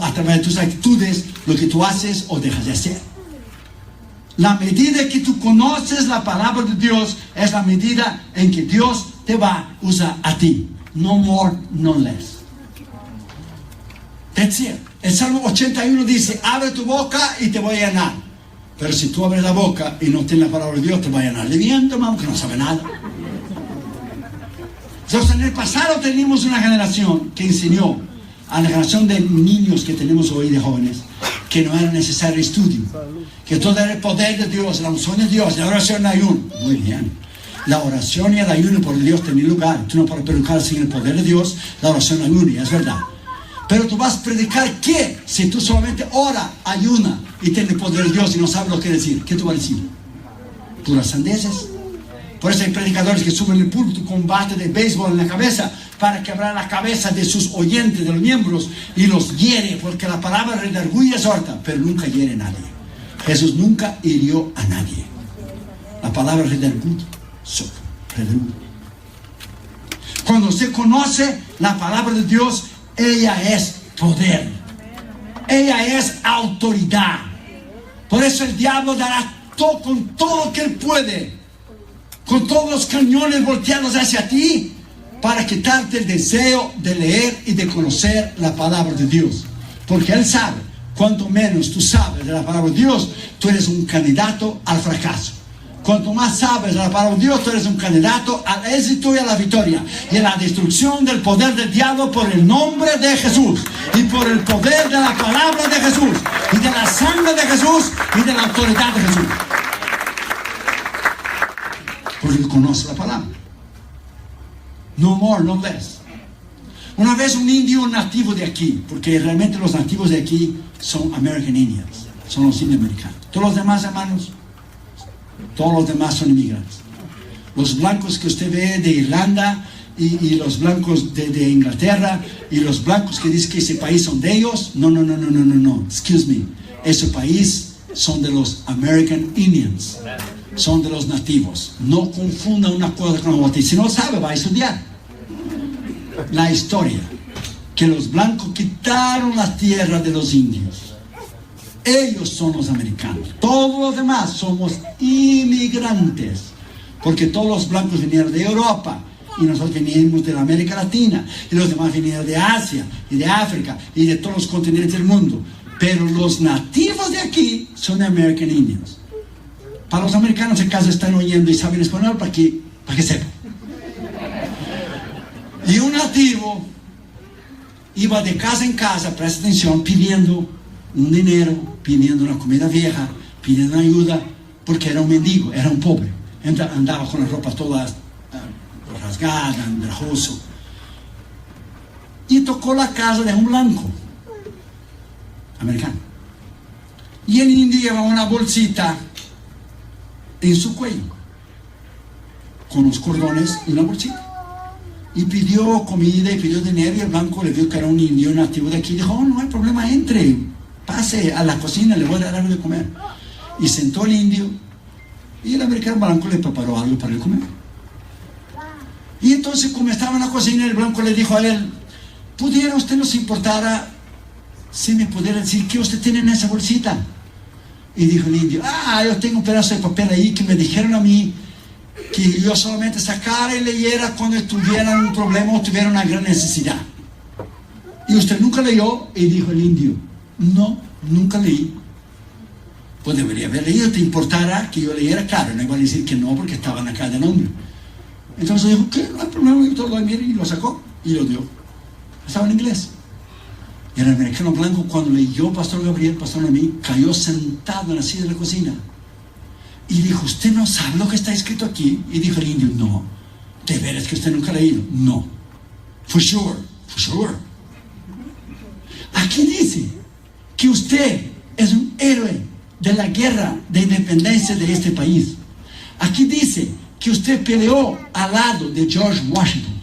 a través de tus actitudes, lo que tú haces o dejas de hacer. La medida que tú conoces la palabra de Dios es la medida en que Dios te va a usar a ti. No more, no less. That's it. El Salmo 81 dice, abre tu boca y te voy a llenar. Pero si tú abres la boca y no tienes la palabra de Dios, te va a llenar de viento, hermano, que no sabe nada. Entonces, en el pasado teníamos una generación que enseñó a la generación de niños que tenemos hoy, de jóvenes, que no era necesario estudio, que todo era el poder de Dios, la unción de Dios, la oración y el ayuno. Muy bien. La oración y el ayuno por Dios tienen lugar. Tú no puedes predicar sin el poder de Dios, la oración y el ayuno, y es verdad. Pero tú vas a predicar ¿qué? Si tú solamente ora, ayuna y tienes el poder de Dios y no sabes lo que decir. ¿Qué tú vas a decir? Puras sandeces. Por eso hay predicadores que suben el púlpito con bate de béisbol en la cabeza para quebrar la cabeza de sus oyentes, de los miembros, y los hiere, porque la palabra redarguye es horta, pero nunca hiere a nadie. Jesús nunca hirió a nadie. La palabra redarguye, redarguye. Cuando usted conoce la palabra de Dios, ella es poder. Ella es autoridad. Por eso el diablo dará todo con todo lo que él puede, con todos los cañones volteados hacia ti, para quitarte el deseo de leer y de conocer la palabra de Dios. Porque él sabe, cuanto menos tú sabes de la palabra de Dios, tú eres un candidato al fracaso. Cuanto más sabes de la palabra de Dios, tú eres un candidato al éxito y a la victoria y a la destrucción del poder del diablo por el nombre de Jesús y por el poder de la palabra de Jesús y de la sangre de Jesús y de la autoridad de Jesús. Porque conoce la palabra. No more, no less. Una vez un indio nativo de aquí, porque realmente los nativos de aquí son American Indians, son los indios americanos. Todos los demás, hermanos, todos los demás son inmigrantes. Los blancos que usted ve de Irlanda, y los blancos de Inglaterra y los blancos que dicen que ese país son de ellos. No. Excuse me. Ese país son de los American Indians. Son de los nativos. No confunda una cosa con la otra. Y si no sabe, va a estudiar la historia. Que los blancos quitaron la tierra de los indios. Ellos son los americanos. Todos los demás somos inmigrantes. Porque todos los blancos vinieron de Europa. Y nosotros venimos de la América Latina. Y los demás vinieron de Asia y de África y de todos los continentes del mundo. Pero los nativos de aquí son American Indians. Para los americanos, en caso, están oyendo y saben español para que sepan. Y un nativo iba de casa en casa, presta atención, pidiendo un dinero, pidiendo una comida vieja, pidiendo ayuda, porque era un mendigo, era un pobre. Andaba con las ropas todas rasgadas, andrajoso. Y tocó la casa de un blanco americano. Y el indio llevaba una bolsita en su cuello, con los cordones y una bolsita. Y pidió comida y pidió dinero, y el blanco le vio que era un indio nativo de aquí. Dijo: oh, no hay problema, entre, pase a la cocina, le voy a dar algo de comer. Y sentó el indio, y el americano blanco le preparó algo para él comer. Y entonces, como estaba en la cocina, el blanco le dijo a él: ¿pudiera usted nos importara si me pudiera decir qué usted tiene en esa bolsita? Y dijo el indio: yo tengo un pedazo de papel ahí que me dijeron a mí que yo solamente sacara y leyera cuando tuviera un problema o tuviera una gran necesidad. ¿Y usted nunca leyó? Y dijo el indio: no, nunca leí. Pues debería haber leído. ¿Te importara que yo leyera? Claro, no iba a decir que no, porque estaba en la cara del hombre. Entonces dijo: ¿qué? No hay problema. Y todo, y lo sacó y lo dio. Estaba en inglés. Y el americano blanco, cuando leyó Pastor Gabriel, Pastor Noemí, cayó sentado en la silla de la cocina y dijo: ¿usted no sabe lo que está escrito aquí? Y dijo el indio: no. ¿De veras que usted nunca ha leído? No. For sure. Aquí dice que usted es un héroe de la guerra de independencia de este país. Aquí dice que usted peleó al lado de George Washington.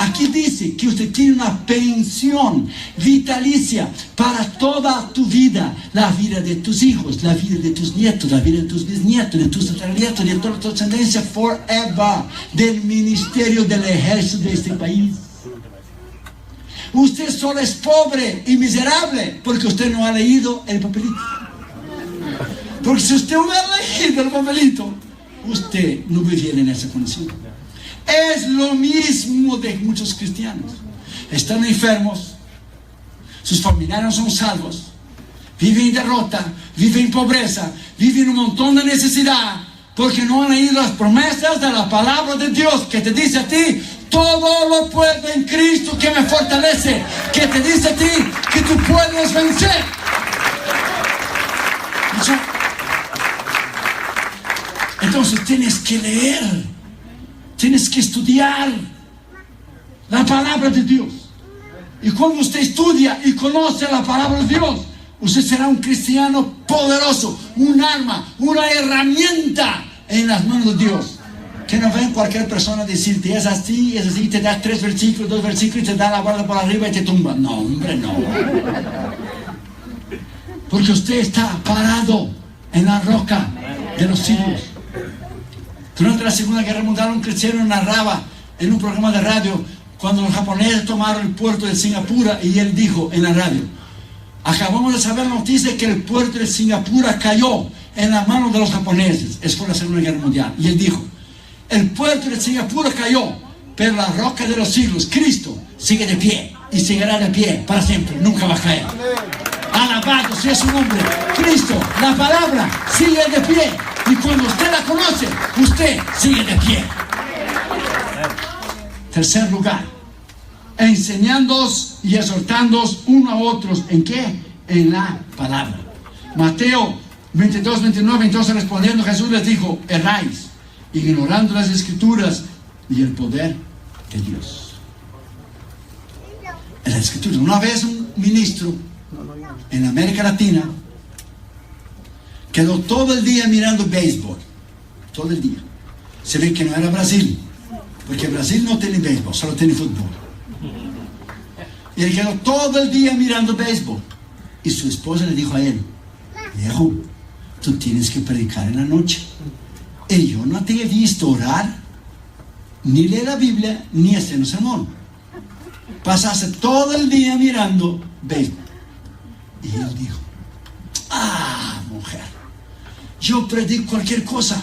Aquí dice que usted tiene una pensión vitalicia para toda tu vida, la vida de tus hijos, la vida de tus nietos, la vida de tus bisnietos, de tus tataranietos, de toda tu descendencia forever, del ministerio del ejército de este país. Usted solo es pobre y miserable porque usted no ha leído el papelito. Porque si usted hubiera leído el papelito, usted no viviera en esa condición. Es lo mismo de muchos cristianos. Están enfermos, sus familiares son salvos, viven en derrota, viven en pobreza, viven en un montón de necesidad, porque no han leído las promesas de la palabra de Dios, que te dice a ti: todo lo puedo en Cristo que me fortalece, que te dice a ti que tú puedes vencer. Entonces tienes que leer. Tienes que estudiar la palabra de Dios. Y cuando usted estudia y conoce la palabra de Dios, usted será un cristiano poderoso, un arma, una herramienta en las manos de Dios. Que no ven cualquier persona decirte: es así, te da 3 versículos, 2 versículos, y te da la guarda por arriba y te tumba. No, hombre, no. Porque usted está parado en la roca de los siglos. Durante la Segunda Guerra Mundial, un cristiano narraba en un programa de radio cuando los japoneses tomaron el puerto de Singapur, y él dijo en la radio: acabamos de saber la noticia que el puerto de Singapur cayó en las manos de los japoneses. Es por la Segunda Guerra Mundial. Y él dijo: el puerto de Singapur cayó, pero la roca de los siglos, Cristo, sigue de pie y seguirá de pie para siempre, nunca va a caer. Alabado sea su nombre. Cristo, la palabra, sigue de pie. Y cuando usted la conoce, usted sigue de pie. Tercer lugar, enseñándoos y exhortándoos unos a otros. ¿En qué? En la palabra. Mateo 22, 29. Entonces, respondiendo, Jesús les dijo: erráis, ignorando las escrituras y el poder de Dios. En la escritura, una vez un ministro en América Latina quedó todo el día mirando béisbol, todo el día. Se ve que no era Brasil, porque Brasil no tiene béisbol, solo tiene fútbol. Y él quedó todo el día mirando béisbol. Y su esposa le dijo a él: viejo, tú tienes que predicar en la noche. Y yo no te he visto orar, ni leer la Biblia, ni hacer un sermón. Pasaste todo el día mirando béisbol. Y él dijo: mujer, yo predico cualquier cosa,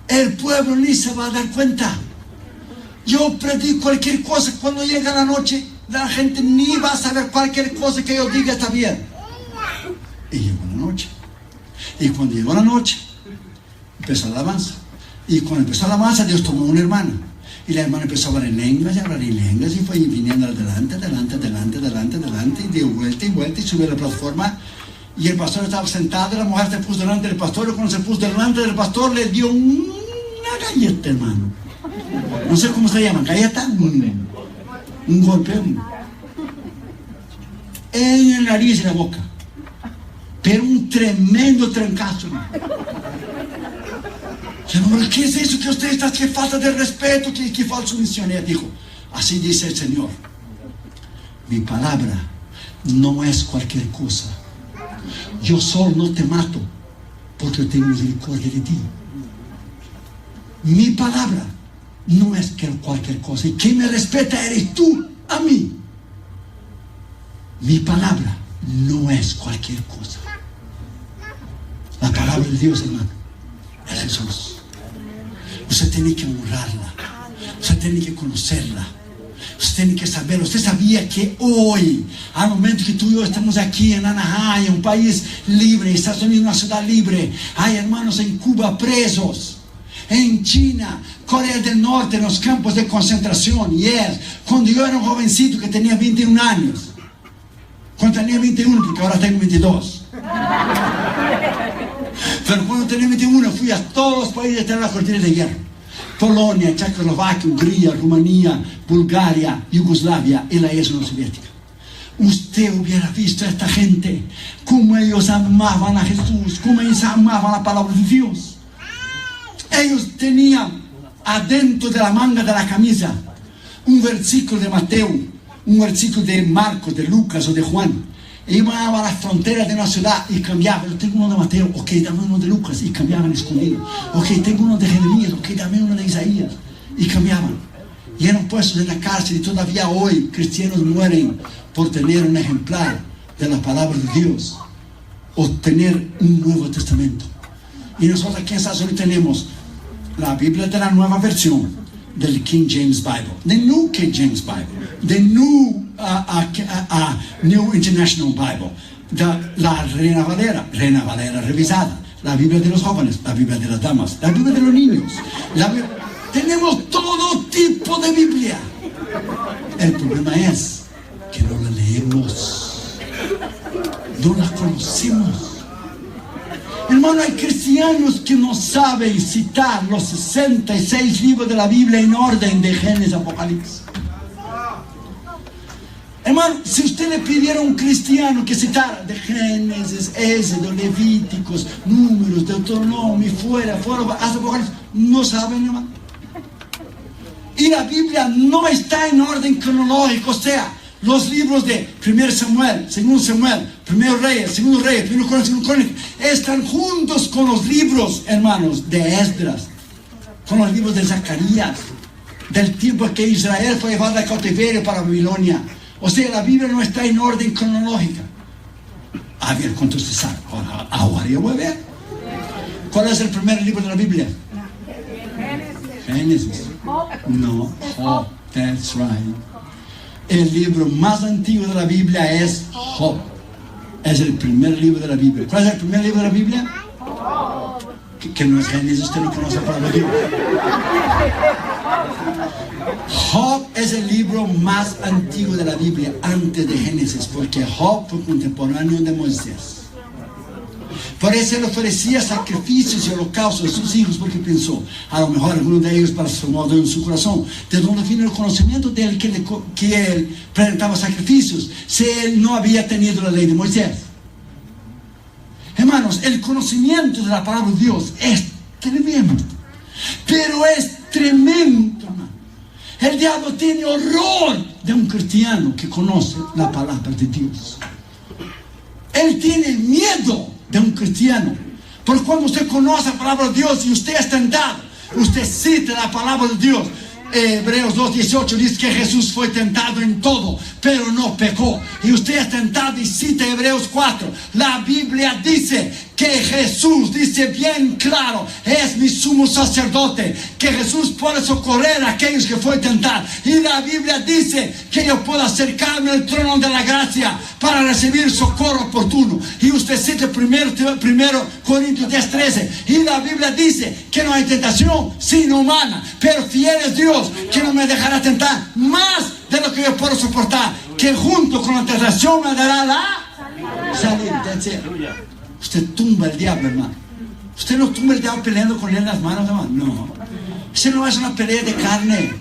el pueblo ni se va a dar cuenta. Yo predico cualquier cosa, cuando llega la noche la gente ni va a saber cualquier cosa que yo diga está bien. Y llegó la noche. Y cuando llegó la noche, empezó la alabanza. Y cuando empezó la alabanza, Dios tomó una hermana. Y la hermana empezó a hablar en lenguas, y fue viniendo adelante, y dio vuelta y vuelta, y subió a la plataforma. Y el pastor estaba sentado, y la mujer se puso delante del pastor, y cuando se puso delante del pastor, le dio una galleta, hermano. No sé cómo se llama, galleta, un golpe en la nariz y en la boca, pero un tremendo trancazo, hermano. Señor, ¿qué es eso que usted está? ¿Qué falta de respeto? ¿Qué falta de sumisión? Ella dijo: así dice el Señor, mi palabra no es cualquier cosa. Yo solo no te mato porque tengo misericordia de ti. Mi palabra no es cualquier cosa. Y quien me respeta eres tú a mí. Mi palabra no es cualquier cosa. La palabra de Dios, hermano, es Jesús. Usted tiene que honrarla. Usted tiene que conocerla. Usted tiene que saberlo. Usted sabía que hoy, al momento que tú y yo estamos aquí en Anaheim, un país libre, Estados Unidos una ciudad libre, hay hermanos en Cuba presos, en China, Corea del Norte, en los campos de concentración. Cuando yo era un jovencito que tenía 21 años, cuando tenía 21, porque ahora tengo 22, pero cuando tenía 21 fui a todos los países de la cortina de hierro: Polonia, Checoslovaquia, Hungría, Rumanía, Bulgaria, Yugoslavia y la ex Unión Soviética. Usted hubiera visto a esta gente, cómo ellos amaban a Jesús, cómo ellos amaban la palabra de Dios. Ellos tenían adentro de la manga de la camisa un versículo de Mateo, un versículo de Marcos, de Lucas o de Juan. Iban a las fronteras de una ciudad y cambiaban. Yo tengo uno de Mateo, ok, dame uno de Lucas, y cambiaban escondido. Ok, tengo uno de Jeremías, ok, dame uno de Isaías, y cambiaban. Y eran puestos en la cárcel, y todavía hoy cristianos mueren por tener un ejemplar de la palabra de Dios o tener un Nuevo Testamento. Y nosotros aquí en Estados Unidos tenemos la Biblia de la nueva versión del King James Bible, the New King James Bible, the New International Bible, la Reina Valera revisada, la Biblia de los jóvenes, la Biblia de las damas, la Biblia de los niños. Tenemos todo tipo de Biblia. El problema es que no la leemos, no la conocemos. Hermano, hay cristianos que no saben citar los 66 libros de la Biblia en orden de Génesis, Apocalipsis. Hermano, si usted le pidiera a un cristiano que citara de Génesis, Éxodo, Levíticos, Números, Deuteronomio, fuera, hasta Apocalipsis, no saben, hermano. Y la Biblia no está en orden cronológico, o sea, los libros de 1 Samuel, 2 Samuel, 1 Reyes, 2 Reyes, 1 Crónicas, están juntos con los libros, hermanos, de Esdras, con los libros de Zacarías, del tiempo que Israel fue llevado a cautiverio para Babilonia. O sea, la Biblia no está en orden cronológica. A ver, ¿cuántos se saben? Ahora yo voy a ver. ¿Cuál es el primer libro de la Biblia? Génesis. No, Job, that's right. El libro más antiguo de la Biblia es Job. Es el primer libro de la Biblia. ¿Cuál es el primer libro de la Biblia? Que no es Génesis, usted no conoce la palabra de Dios. Job es el libro más antiguo de la Biblia antes de Génesis, porque Job fue contemporáneo de Moisés. Por eso él ofrecía sacrificios y holocaustos a sus hijos, porque pensó, a lo mejor alguno de ellos transformó en su corazón. ¿De dónde vino el conocimiento de él que él presentaba sacrificios si él no había tenido la ley de Moisés? Hermanos, el conocimiento de la palabra de Dios es tremendo, pero es tremendo, hermano. El diablo tiene horror de un cristiano que conoce la palabra de Dios. Él tiene miedo de un cristiano. Porque cuando usted conoce la palabra de Dios y usted es tentado, usted cita la palabra de Dios. Hebreos 2:18 dice que Jesús fue tentado en todo, pero no pecó. Y usted es tentado y cita Hebreos 4. La Biblia dice que Jesús, dice bien claro, es mi sumo sacerdote, que Jesús puede socorrer a aquellos que fue tentado. Y la Biblia dice que yo puedo acercarme al trono de la gracia para recibir socorro oportuno. Y usted cita primero Corintios 10:13. Y la Biblia dice que no hay tentación sino humana, pero fiel es Dios, que no me dejará tentar más de lo que yo puedo soportar, que junto con la tentación me dará la salida. Usted tumba el diablo, hermano. Usted no tumba el diablo peleando con él en las manos, hermano. No. Ese no es una pelea de carne.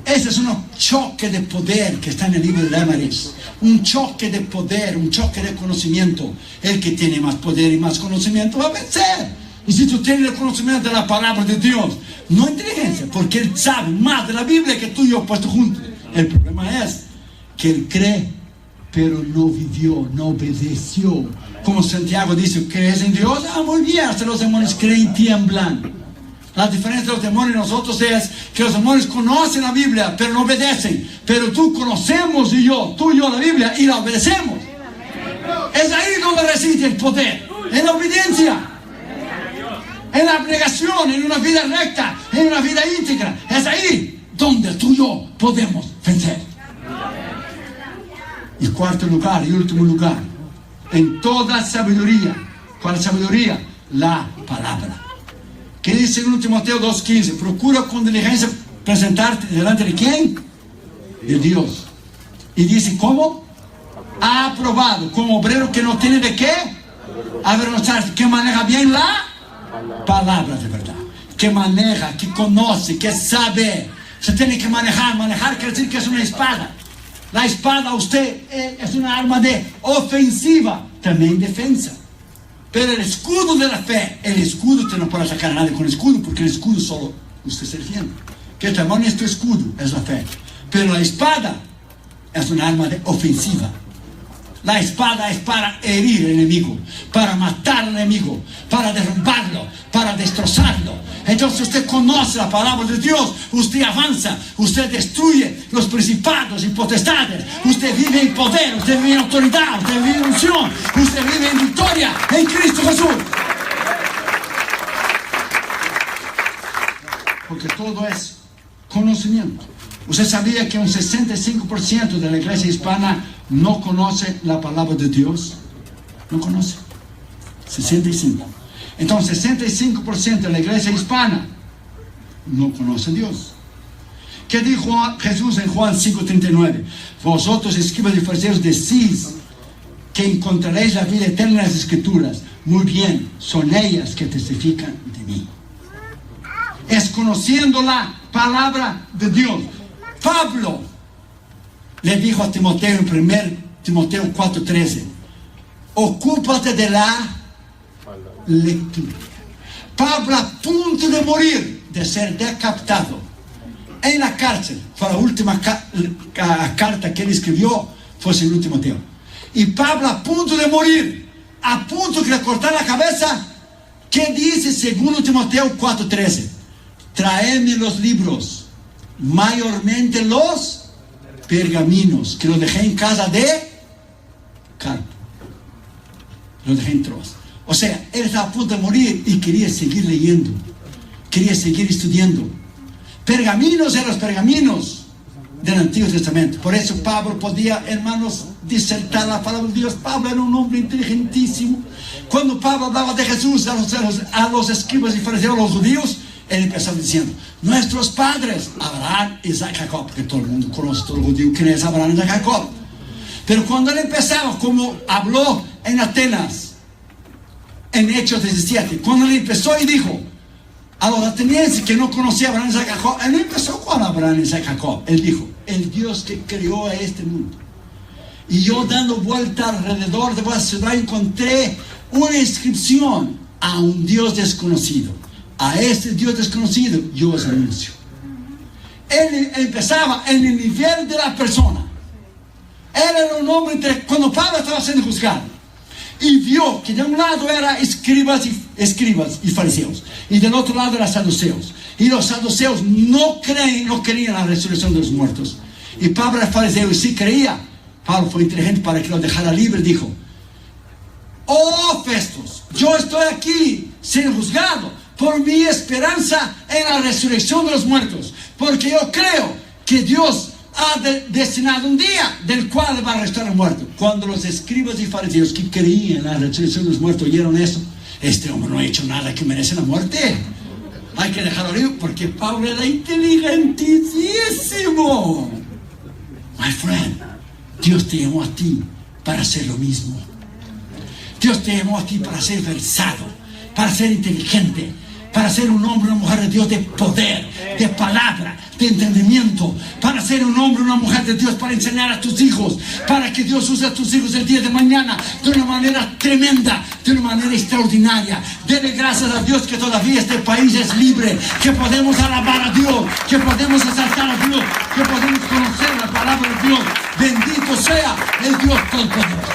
Ese es un choque de poder que está en el libro de Amaris. Un choque de poder, un choque de conocimiento. El que tiene más poder y más conocimiento va a vencer. Y si tú tienes el conocimiento de la palabra de Dios, no inteligencia, porque él sabe más de la Biblia que tú y yo puesto juntos. El problema es que él cree, pero no vivió, no obedeció. Como Santiago dice, ¿crees en Dios? Ah, muy bien, hasta los demonios creen y tiemblan. La diferencia de los demonios y nosotros es que los demonios conocen la Biblia, pero no obedecen. Pero tú conocemos tú y yo la Biblia y la obedecemos. Es ahí donde reside el poder, en la obediencia, en la abnegación, en una vida recta, en una vida íntegra. Es ahí donde tú y yo podemos vencer. Y cuarto lugar y último lugar, en toda sabiduría. ¿Cuál es sabiduría? La palabra. ¿Qué dice en Timoteo 2:15? Procura con diligencia presentarte delante de ¿quién? De Dios. Y dice, ¿cómo? Aprobado, como obrero que no tiene de qué avergonzarse, que maneja bien la palabra de verdad, que maneja, que conoce, que sabe. Se tiene que manejar. Manejar quiere decir que es una espada. La espada usted es una arma de ofensiva, también defensa. Pero el escudo de la fe, el escudo usted no puede sacar a nadie con el escudo, porque el escudo solo usted se defiende. ¿Qué tamaño es tu escudo? Es la fe. Pero la espada es una arma de ofensiva. La espada es para herir al enemigo, para matar al enemigo, para derrumbarlo, para destrozarlo. Entonces usted conoce la palabra de Dios, usted avanza, usted destruye los principados y potestades, usted vive en poder, usted vive en autoridad, usted vive en unción, usted vive en victoria en Cristo Jesús. Porque todo es conocimiento. ¿Usted sabía que un 65% de la iglesia hispana no conoce la palabra de Dios? No conoce. 65. Entonces 65% de la iglesia hispana no conoce a Dios. ¿Qué dijo Jesús en Juan 5:39? Vosotros, escribas y fariseos, decís que encontraréis la vida eterna en las Escrituras. Muy bien, son ellas que testifican de mí. Es conociendo la palabra de Dios. Pablo le dijo a Timoteo en 1 Timoteo 4:13, ocúpate de la lectura. Pablo, a punto de morir, de ser decapitado en la cárcel, fue la última carta que él escribió, fue en Timoteo. Y Pablo, a punto de morir, a punto de le cortar la cabeza, ¿qué dice segundo Timoteo 4:13? Traedme los libros, mayormente los pergaminos, que los dejé en casa de Carpo. Los dejé en Troas. O sea, él estaba a punto de morir y quería seguir leyendo, quería seguir estudiando. Pergaminos eran los pergaminos del Antiguo Testamento. Por eso Pablo podía, hermanos, disertar la palabra de Dios. Pablo era un hombre inteligentísimo. Cuando Pablo hablaba de Jesús a los escribas y fariseos, a los judíos, él empezaba diciendo, nuestros padres, Abraham, Isaac, Jacob, porque todo el mundo conoce, todo el judío, quién es Abraham, Isaac, Jacob. Pero cuando él empezaba, como habló en Atenas, en Hechos 17, cuando él empezó y dijo a los atenienses que no conocían a Abraham, Isaac, Jacob, él no empezó con Abraham, Isaac, Jacob. Él dijo, el Dios que creó a este mundo. Y yo dando vuelta alrededor de vuestra ciudad encontré una inscripción a un Dios desconocido. A este Dios desconocido yo os anuncio. Él empezaba en el nivel de la persona. Él era un hombre, cuando Pablo estaba siendo juzgado, y vio que de un lado eran escribas y fariseos, y del otro lado eran saduceos. Y los saduceos no creían en la resurrección de los muertos. Y Pablo era fariseo y sí creía. Pablo fue inteligente para que lo dejara libre. Dijo: oh Festos, yo estoy aquí siendo juzgado por mi esperanza en la resurrección de los muertos, porque yo creo que Dios ha destinado un día del cual va a restaurar al muerto. Cuando los escribas y fariseos que creían en la resurrección de los muertos oyeron eso, este hombre no ha hecho nada que merece la muerte, hay que dejarlo libre, porque Pablo era inteligentísimo. My friend, Dios te llamó a ti para hacer lo mismo. Dios te llamó a ti para ser versado, para ser inteligente, para ser un hombre, una mujer de Dios de poder, de palabra, de entendimiento, para ser un hombre, una mujer de Dios, para enseñar a tus hijos, para que Dios use a tus hijos el día de mañana de una manera tremenda, de una manera extraordinaria. Dele gracias a Dios que todavía este país es libre, que podemos alabar a Dios, que podemos exaltar a Dios, que podemos conocer la palabra de Dios. Bendito sea el Dios Todopoderoso.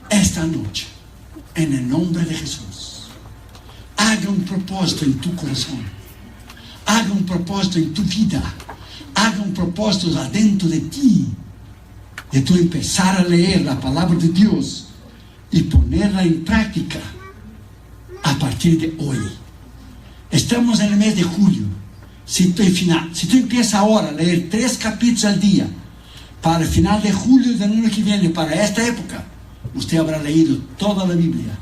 Esta noche, en el nombre de Jesús, haga un propósito en tu corazón, haga un propósito en tu vida, haga un propósito adentro de ti, de tú empezar a leer la palabra de Dios y ponerla en práctica a partir de hoy. Estamos en el mes de julio. Si tú empiezas ahora a leer 3 capítulos al día, para el final de julio del año que viene, para esta época, usted habrá leído toda la Biblia.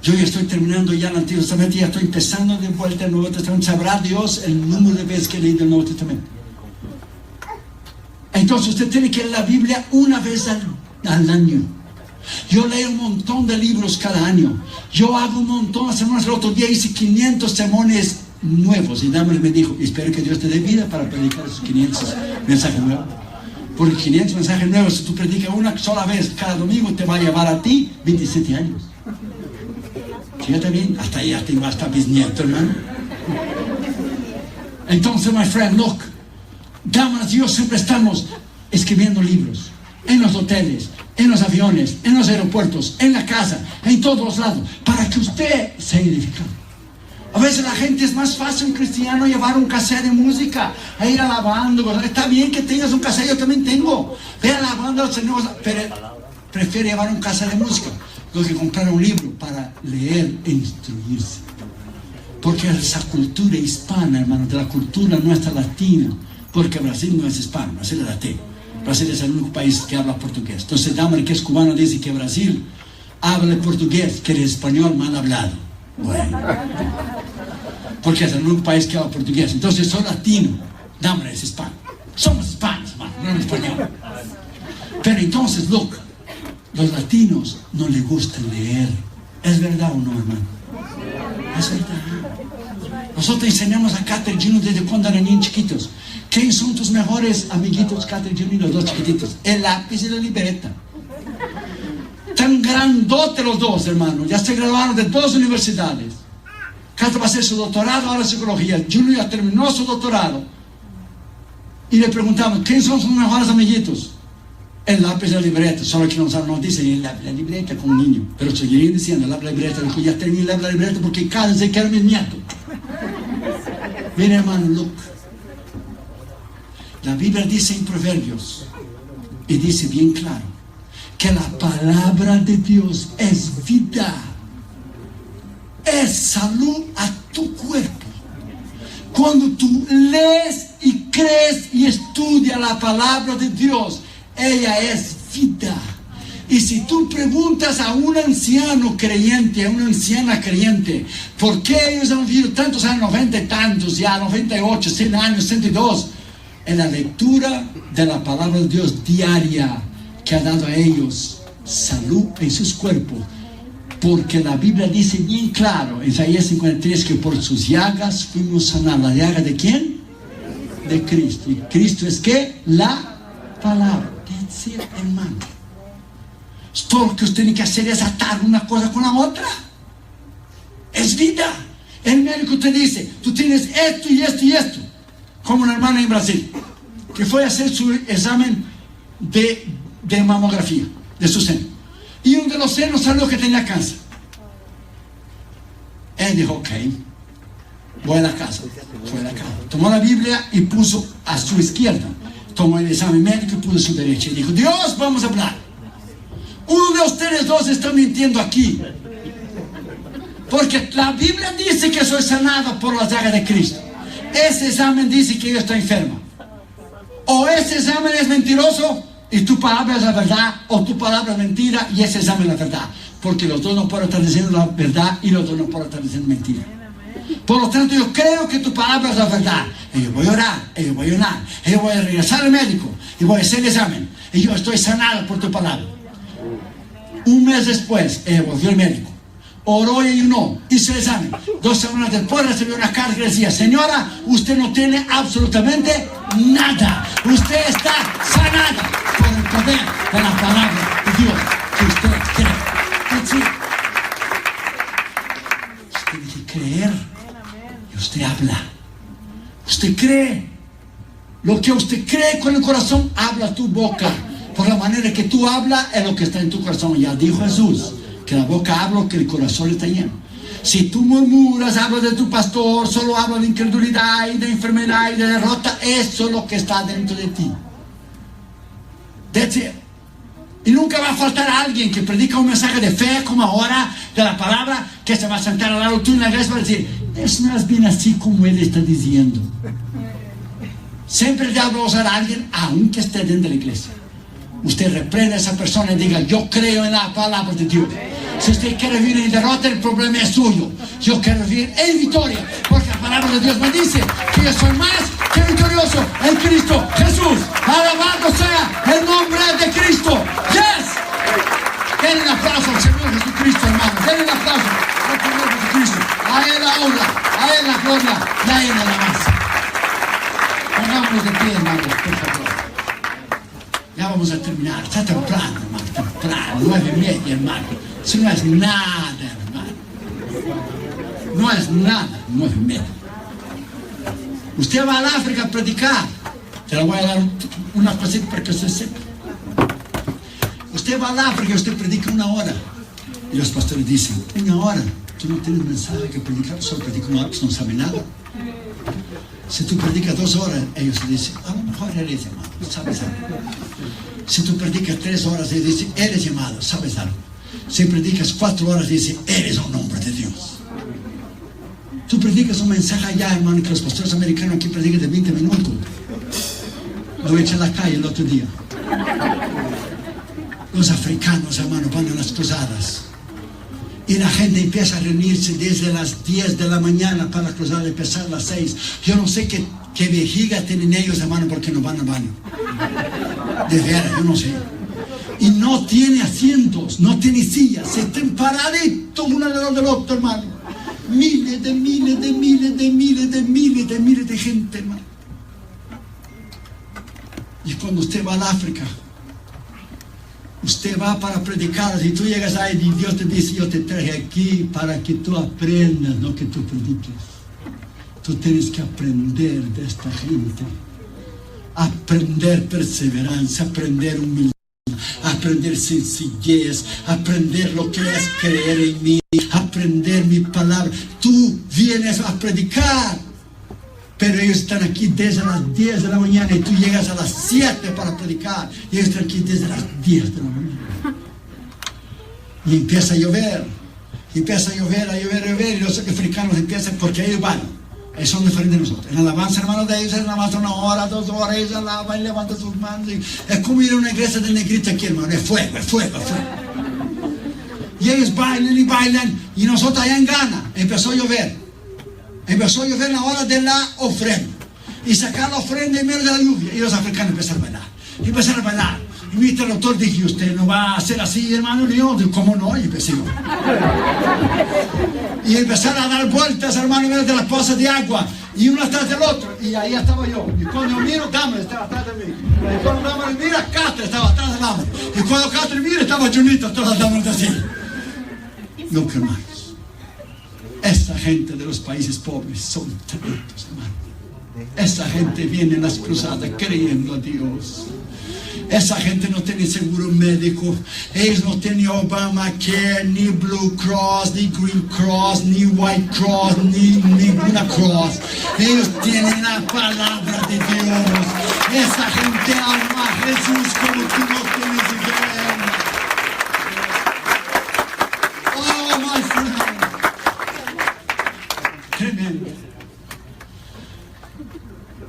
Yo ya estoy terminando ya el Antiguo Testamento, ya estoy empezando de vuelta el Nuevo Testamento. Sabrá Dios el número de veces que he leído el Nuevo Testamento. Entonces usted tiene que leer la Biblia una vez al año. Yo leo un montón de libros cada año. Yo hago un montón de sermones. El otro día hice 500 sermones nuevos. Y Dahmer me dijo: espero que Dios te dé vida para predicar esos 500 mensajes nuevos. Porque 500 mensajes nuevos, si tú predicas una sola vez cada domingo, te va a llevar a ti 27 años. Fíjate bien, hasta allá tengo hasta bisnieto, hermano. Entonces, my friend, look, damas, Dios, siempre estamos escribiendo libros, en los hoteles, en los aviones, en los aeropuertos, en la casa, en todos los lados, para que usted sea edificado. A veces la gente es más fácil, un cristiano, llevar un cassette de música, a ir alabando. Está bien que tengas un cassette, yo también tengo. Ve alabando al Señor, pero prefiere llevar un cassette de música lo que comprar un libro para leer e instruirse. Porque esa cultura hispana, hermano, de la cultura nuestra latina, porque Brasil no es hispano, Brasil es latino. Brasil es el único país que habla portugués. Entonces Dahmer, que es cubano, dice que Brasil habla portugués, que el español mal hablado. Bueno, porque es el único país que habla portugués. Entonces soy latino, Dahmer es hispano. Somos hispanos, hermano, no español. Pero entonces, look, los latinos no les gusta leer. ¿Es verdad o no, hermano? Es verdad. Nosotros enseñamos a Cather Junior desde cuando eran niños chiquitos. ¿Quiénes son tus mejores amiguitos, Cather Junior y los dos chiquititos? El lápiz y la libreta. Tan grandote los dos, hermano. Ya se graduaron de 2 universidades. Cather va a hacer su doctorado ahora en psicología. Junior ya terminó su doctorado. Y le preguntamos: ¿quiénes son sus mejores amiguitos? El lápiz y la libreta. Solo que no dicen la libreta como un niño, pero seguirían diciendo la libreta. Dijo: ya terminé la libreta porque cada vez que era mi nieto. Mira, hermano, look. La Biblia dice en Proverbios, y dice bien claro, que la palabra de Dios es vida, es salud a tu cuerpo. Cuando tú lees y crees y estudias la palabra de Dios, ella es vida. Y si tú preguntas a un anciano creyente, a una anciana creyente, ¿por qué ellos han vivido tantos años, 90 y tantos, ya 98, 100 años, 102? En la lectura de la palabra de Dios diaria, que ha dado a ellos salud en sus cuerpos. Porque la Biblia dice bien claro, en Isaías 53, que por sus llagas fuimos sanados. ¿La llaga de quién? De Cristo. ¿Y Cristo es qué? La palabra. That's it, hermano. Todo lo que usted tiene que hacer es atar una cosa con la otra. Es vida. El médico te dice, tú tienes esto y esto y esto. Como una hermana en Brasil, que fue a hacer su examen de mamografía, de su seno. Y uno de los senos salió que tenía cáncer. Él dijo, ok, voy a la casa. Fue a la casa. Tomó la Biblia y puso a su izquierda. Tomó el examen médico y puso a su derecha. Y dijo, Dios, vamos a hablar. Uno de ustedes dos está mintiendo aquí. Porque la Biblia dice que soy sanado por la llaga de Cristo. Ese examen dice que yo estoy enfermo. O ese examen es mentiroso y tu palabra es la verdad, o tu palabra es mentira y ese examen es la verdad. Porque los dos no pueden estar diciendo la verdad y los dos no pueden estar diciendo mentira. Por lo tanto, yo creo que tu palabra es la verdad. Y yo voy a orar, y yo voy a orar, y yo voy a regresar al médico y voy a hacer el examen. Y yo estoy sanado por tu palabra. Un mes después, volvió el médico. Oró y ayunó, hizo el examen. 2 semanas después recibió una carta que decía, señora, usted no tiene absolutamente nada. Usted está sanada por el poder de la palabra de Dios que usted cree. Usted tiene que creer y usted habla. Usted cree. Lo que usted cree con el corazón, habla tu boca. Por la manera que tú hablas es lo que está en tu corazón. Ya dijo Jesús, que la boca habla, que el corazón está lleno. Si tú murmuras, hablas de tu pastor, solo hablas de incredulidad y de enfermedad y de derrota, eso es lo que está dentro de ti. That's it. Y nunca va a faltar alguien que predica un mensaje de fe, como ahora, de la palabra, que se va a sentar al lado tuyo en la iglesia y va a decir, eso no es bien así como él está diciendo. Siempre el diablo va a usar a alguien, aunque esté dentro de la iglesia. Usted reprende a esa persona y diga, yo creo en la palabra de Dios. Si usted quiere vivir en derrota, el problema es suyo. Yo quiero vivir en victoria, porque la palabra de Dios me dice que yo soy más que victorioso en Cristo Jesús. Alabado sea el nombre de Cristo. Yes. Denle un aplauso al Señor Jesucristo, hermano. Denle un aplauso al Señor Jesucristo. A Él la honra, a Él la gloria y a Él la alabanza. Pongámonos de pie, hermanos, por favor. Ya vamos a terminar. Está temprano, hermano, temprano. 9:30, hermano. Eso no es nada, hermano. No es nada, 9:30. Usted va al África a predicar. Te la voy a dar una cosita para que usted sepa. Usted va al África y usted predica 1 hora. Y los pastores dicen, 1 hora. Tú no tienes mensaje que predicar, solo predica 1 hora, pues no sabe nada. Si tú predicas 2 horas, ellos dicen, a lo mejor eres llamado, sabes algo. Si tú predicas 3 horas, ellos dicen, eres llamado, sabes algo. Si predicas 4 horas, dicen, eres un hombre de Dios. Tú predicas un mensaje allá, hermano, que los pastores americanos aquí predican de 20 minutos. Lo echan a la calle el otro día. Los africanos, hermano, van a las cruzadas. Y la gente empieza a reunirse desde las 10 de la mañana para la cruzada, empezar a las 6. Yo no sé qué vejiga tienen ellos, hermano, porque no van al baño. De veras, yo no sé. Y no tiene asientos, no tiene sillas, se están paraditos uno alrededor del otro, hermano. Miles de miles de miles de miles de miles de miles de gente, hermano. Y cuando usted va al África, usted va para predicar, si tú llegas ahí y Dios te dice, yo te traje aquí para que tú aprendas, no que tú prediques. Tú tienes que aprender de esta gente. Aprender perseverancia, aprender humildad, aprender sencillez, aprender lo que es creer en mí, aprender mi palabra. Tú vienes a predicar, pero ellos están aquí desde las 10 de la mañana y tú llegas a las 7 para predicar. Y ellos están aquí desde las 10 de la mañana. Y empieza a llover. Y empieza a llover, a llover, a llover. Y los africanos empiezan, porque ellos van. Ellos son diferentes de nosotros. En alabanza, hermanos, de ellos, en alabanza 1 hora, 2 horas, ellos alaban y levantan sus manos. Es como ir a una iglesia de negrito aquí, hermano. Es fuego, es fuego, es fuego. Y ellos bailan y bailan. Y nosotros allá en Ghana empezó a llover. Empezó a llover en la hora de la ofrenda. Y sacar la ofrenda en medio de la lluvia. Y los africanos empezaron a bailar. Y empezaron a bailar. Y mi traductor dijo, usted no va a hacer así, hermano. Y yo, ¿cómo no? Y empecé. Y empezaron a dar vueltas, hermano, en medio de las pozas de agua. Y uno atrás del otro. Y ahí estaba yo. Y cuando miro, Dama estaba atrás de mí. Y cuando Dama mira, Castro estaba atrás de Dama. Y cuando Castro mira, estaba Junito, todas las damas así. Nunca más. Esta gente de los países pobres son tremendos, hermano. Esa gente viene en las cruzadas creyendo a Dios. Esa gente no tiene seguro médico. Ellos no tienen Obamacare, ni Blue Cross, ni Green Cross, ni White Cross, ni ninguna cross. Ellos tienen la palabra de Dios. Esa gente ama a Jesús como tú no tienes idea. Oh, my friend. Tremendo.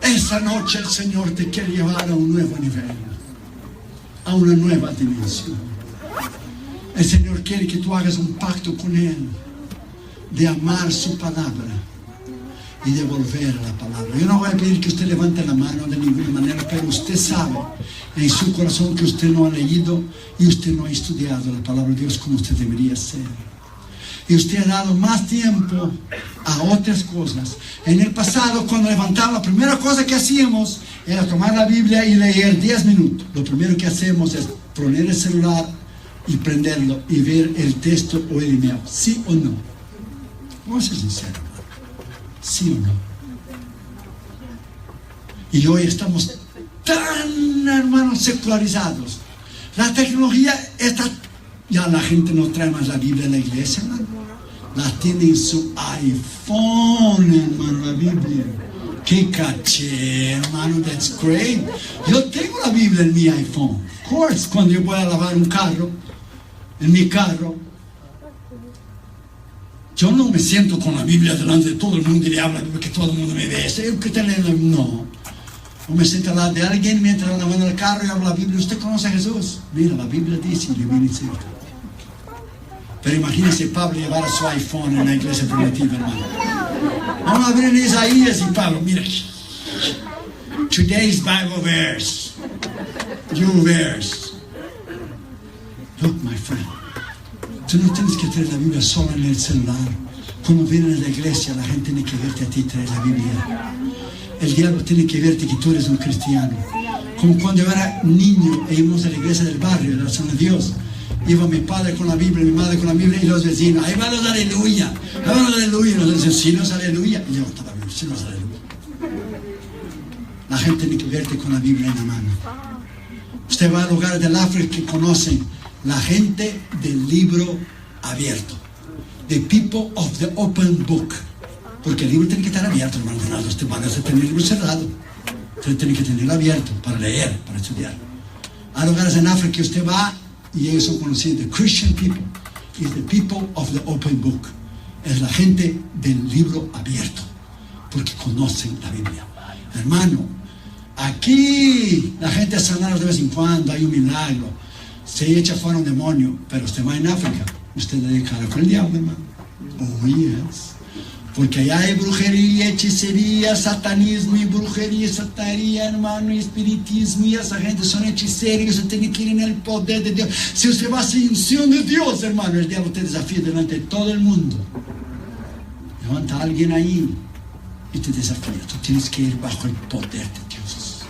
Esta noche el Señor te quiere llevar a un nuevo nivel, a una nueva dimensión. El Señor quiere que tú hagas un pacto con Él de amar su palabra y de volver a la palabra. Yo no voy a pedir que usted levante la mano de ninguna manera, pero usted sabe en su corazón que usted no ha leído y usted no ha estudiado la palabra de Dios como usted debería hacer. Y usted ha dado más tiempo a otras cosas. En el pasado, cuando levantaba, la primera cosa que hacíamos era tomar la Biblia y leer 10 minutos. Lo primero que hacemos es poner el celular y prenderlo y ver el texto o el email. ¿Sí o no? Vamos a ser sinceros, hermano. ¿Sí o no? Y hoy estamos tan, hermanos, secularizados. La tecnología está... Ya la gente no trae más la Biblia a la iglesia, hermano. La tiene en su iPhone, hermano, la Biblia. Qué caché, hermano, that's great. Yo tengo la Biblia en mi iPhone. Of course, cuando yo voy a lavar un carro, en mi carro, yo no me siento con la Biblia delante de todo el mundo y le hablo porque todo el mundo me ve. No. O me siento al lado de alguien mientras lavando el carro y hablo la Biblia. ¿Usted conoce a Jesús? Mira, la Biblia dice y le viene cerca. Pero imagínese Pablo llevar a su iPhone en la iglesia primitiva, hermano. Vamos a ver en Isaías y Pablo, mira. Today's Bible verse. Your verse. Look, my friend. Tú no tienes que traer la Biblia solo en el celular. Cuando vienes a la iglesia, la gente tiene que verte a ti traer la Biblia. El diablo tiene que verte que tú eres un cristiano. Como cuando yo era niño e íbamos a la iglesia del barrio, de la San de Dios. Iba mi padre con la Biblia, mi madre con la Biblia y los vecinos. Ahí van los aleluya. Ahí van los aleluya. Y nos dicen, sí, no es aleluya. Y yo, está la Biblia, sí, no es aleluya. La gente tiene que verte con la Biblia en la mano. Usted va a lugares del África que conocen la gente del libro abierto. The people of the open book. Porque el libro tiene que estar abierto, hermano. No, usted va a tener el libro cerrado. Usted tiene que tenerlo abierto para leer, para estudiar. Hay lugares en África que usted va y ellos son conocidos. The Christian people is the people of the open book. Es la gente del libro abierto. Porque conocen la Biblia. Hermano, aquí la gente es sanada de vez en cuando, hay un milagro. Se echa fuera un demonio, pero usted va en África, usted le da cara con el diablo, hermano. Oh, yes. Porque allá hay brujería, hechicería, satanismo y brujería, santería, hermano, y espiritismo, y esa gente son hechiceros, usted tiene que ir en el poder de Dios. Si usted va sin unción de Dios, hermano, el diablo te desafía delante de todo el mundo. Levanta a alguien ahí y te desafía. Tú tienes que ir bajo el poder de Dios.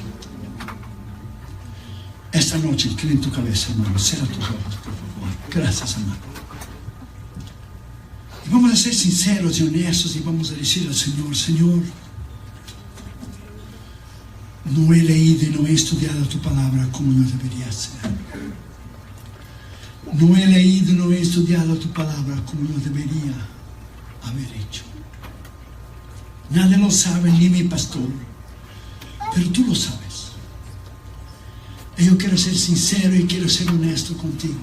Esta noche, inclina tu cabeza, hermano, cierra tus ojos, por favor. Gracias, hermano. Y vamos a ser sinceros y honestos y vamos a decir al Señor, Señor, no he leído y no he estudiado tu palabra como yo debería hacer. No he leído y no he estudiado tu palabra como yo debería haber hecho. Nadie lo sabe, ni mi pastor, pero tú lo sabes. Y yo quiero ser sincero y quiero ser honesto contigo.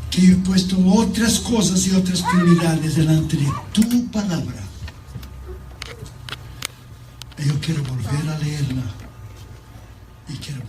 Que yo he puesto otras cosas y otras prioridades delante de tu palabra. Y yo quiero volver a leerla. Y quiero...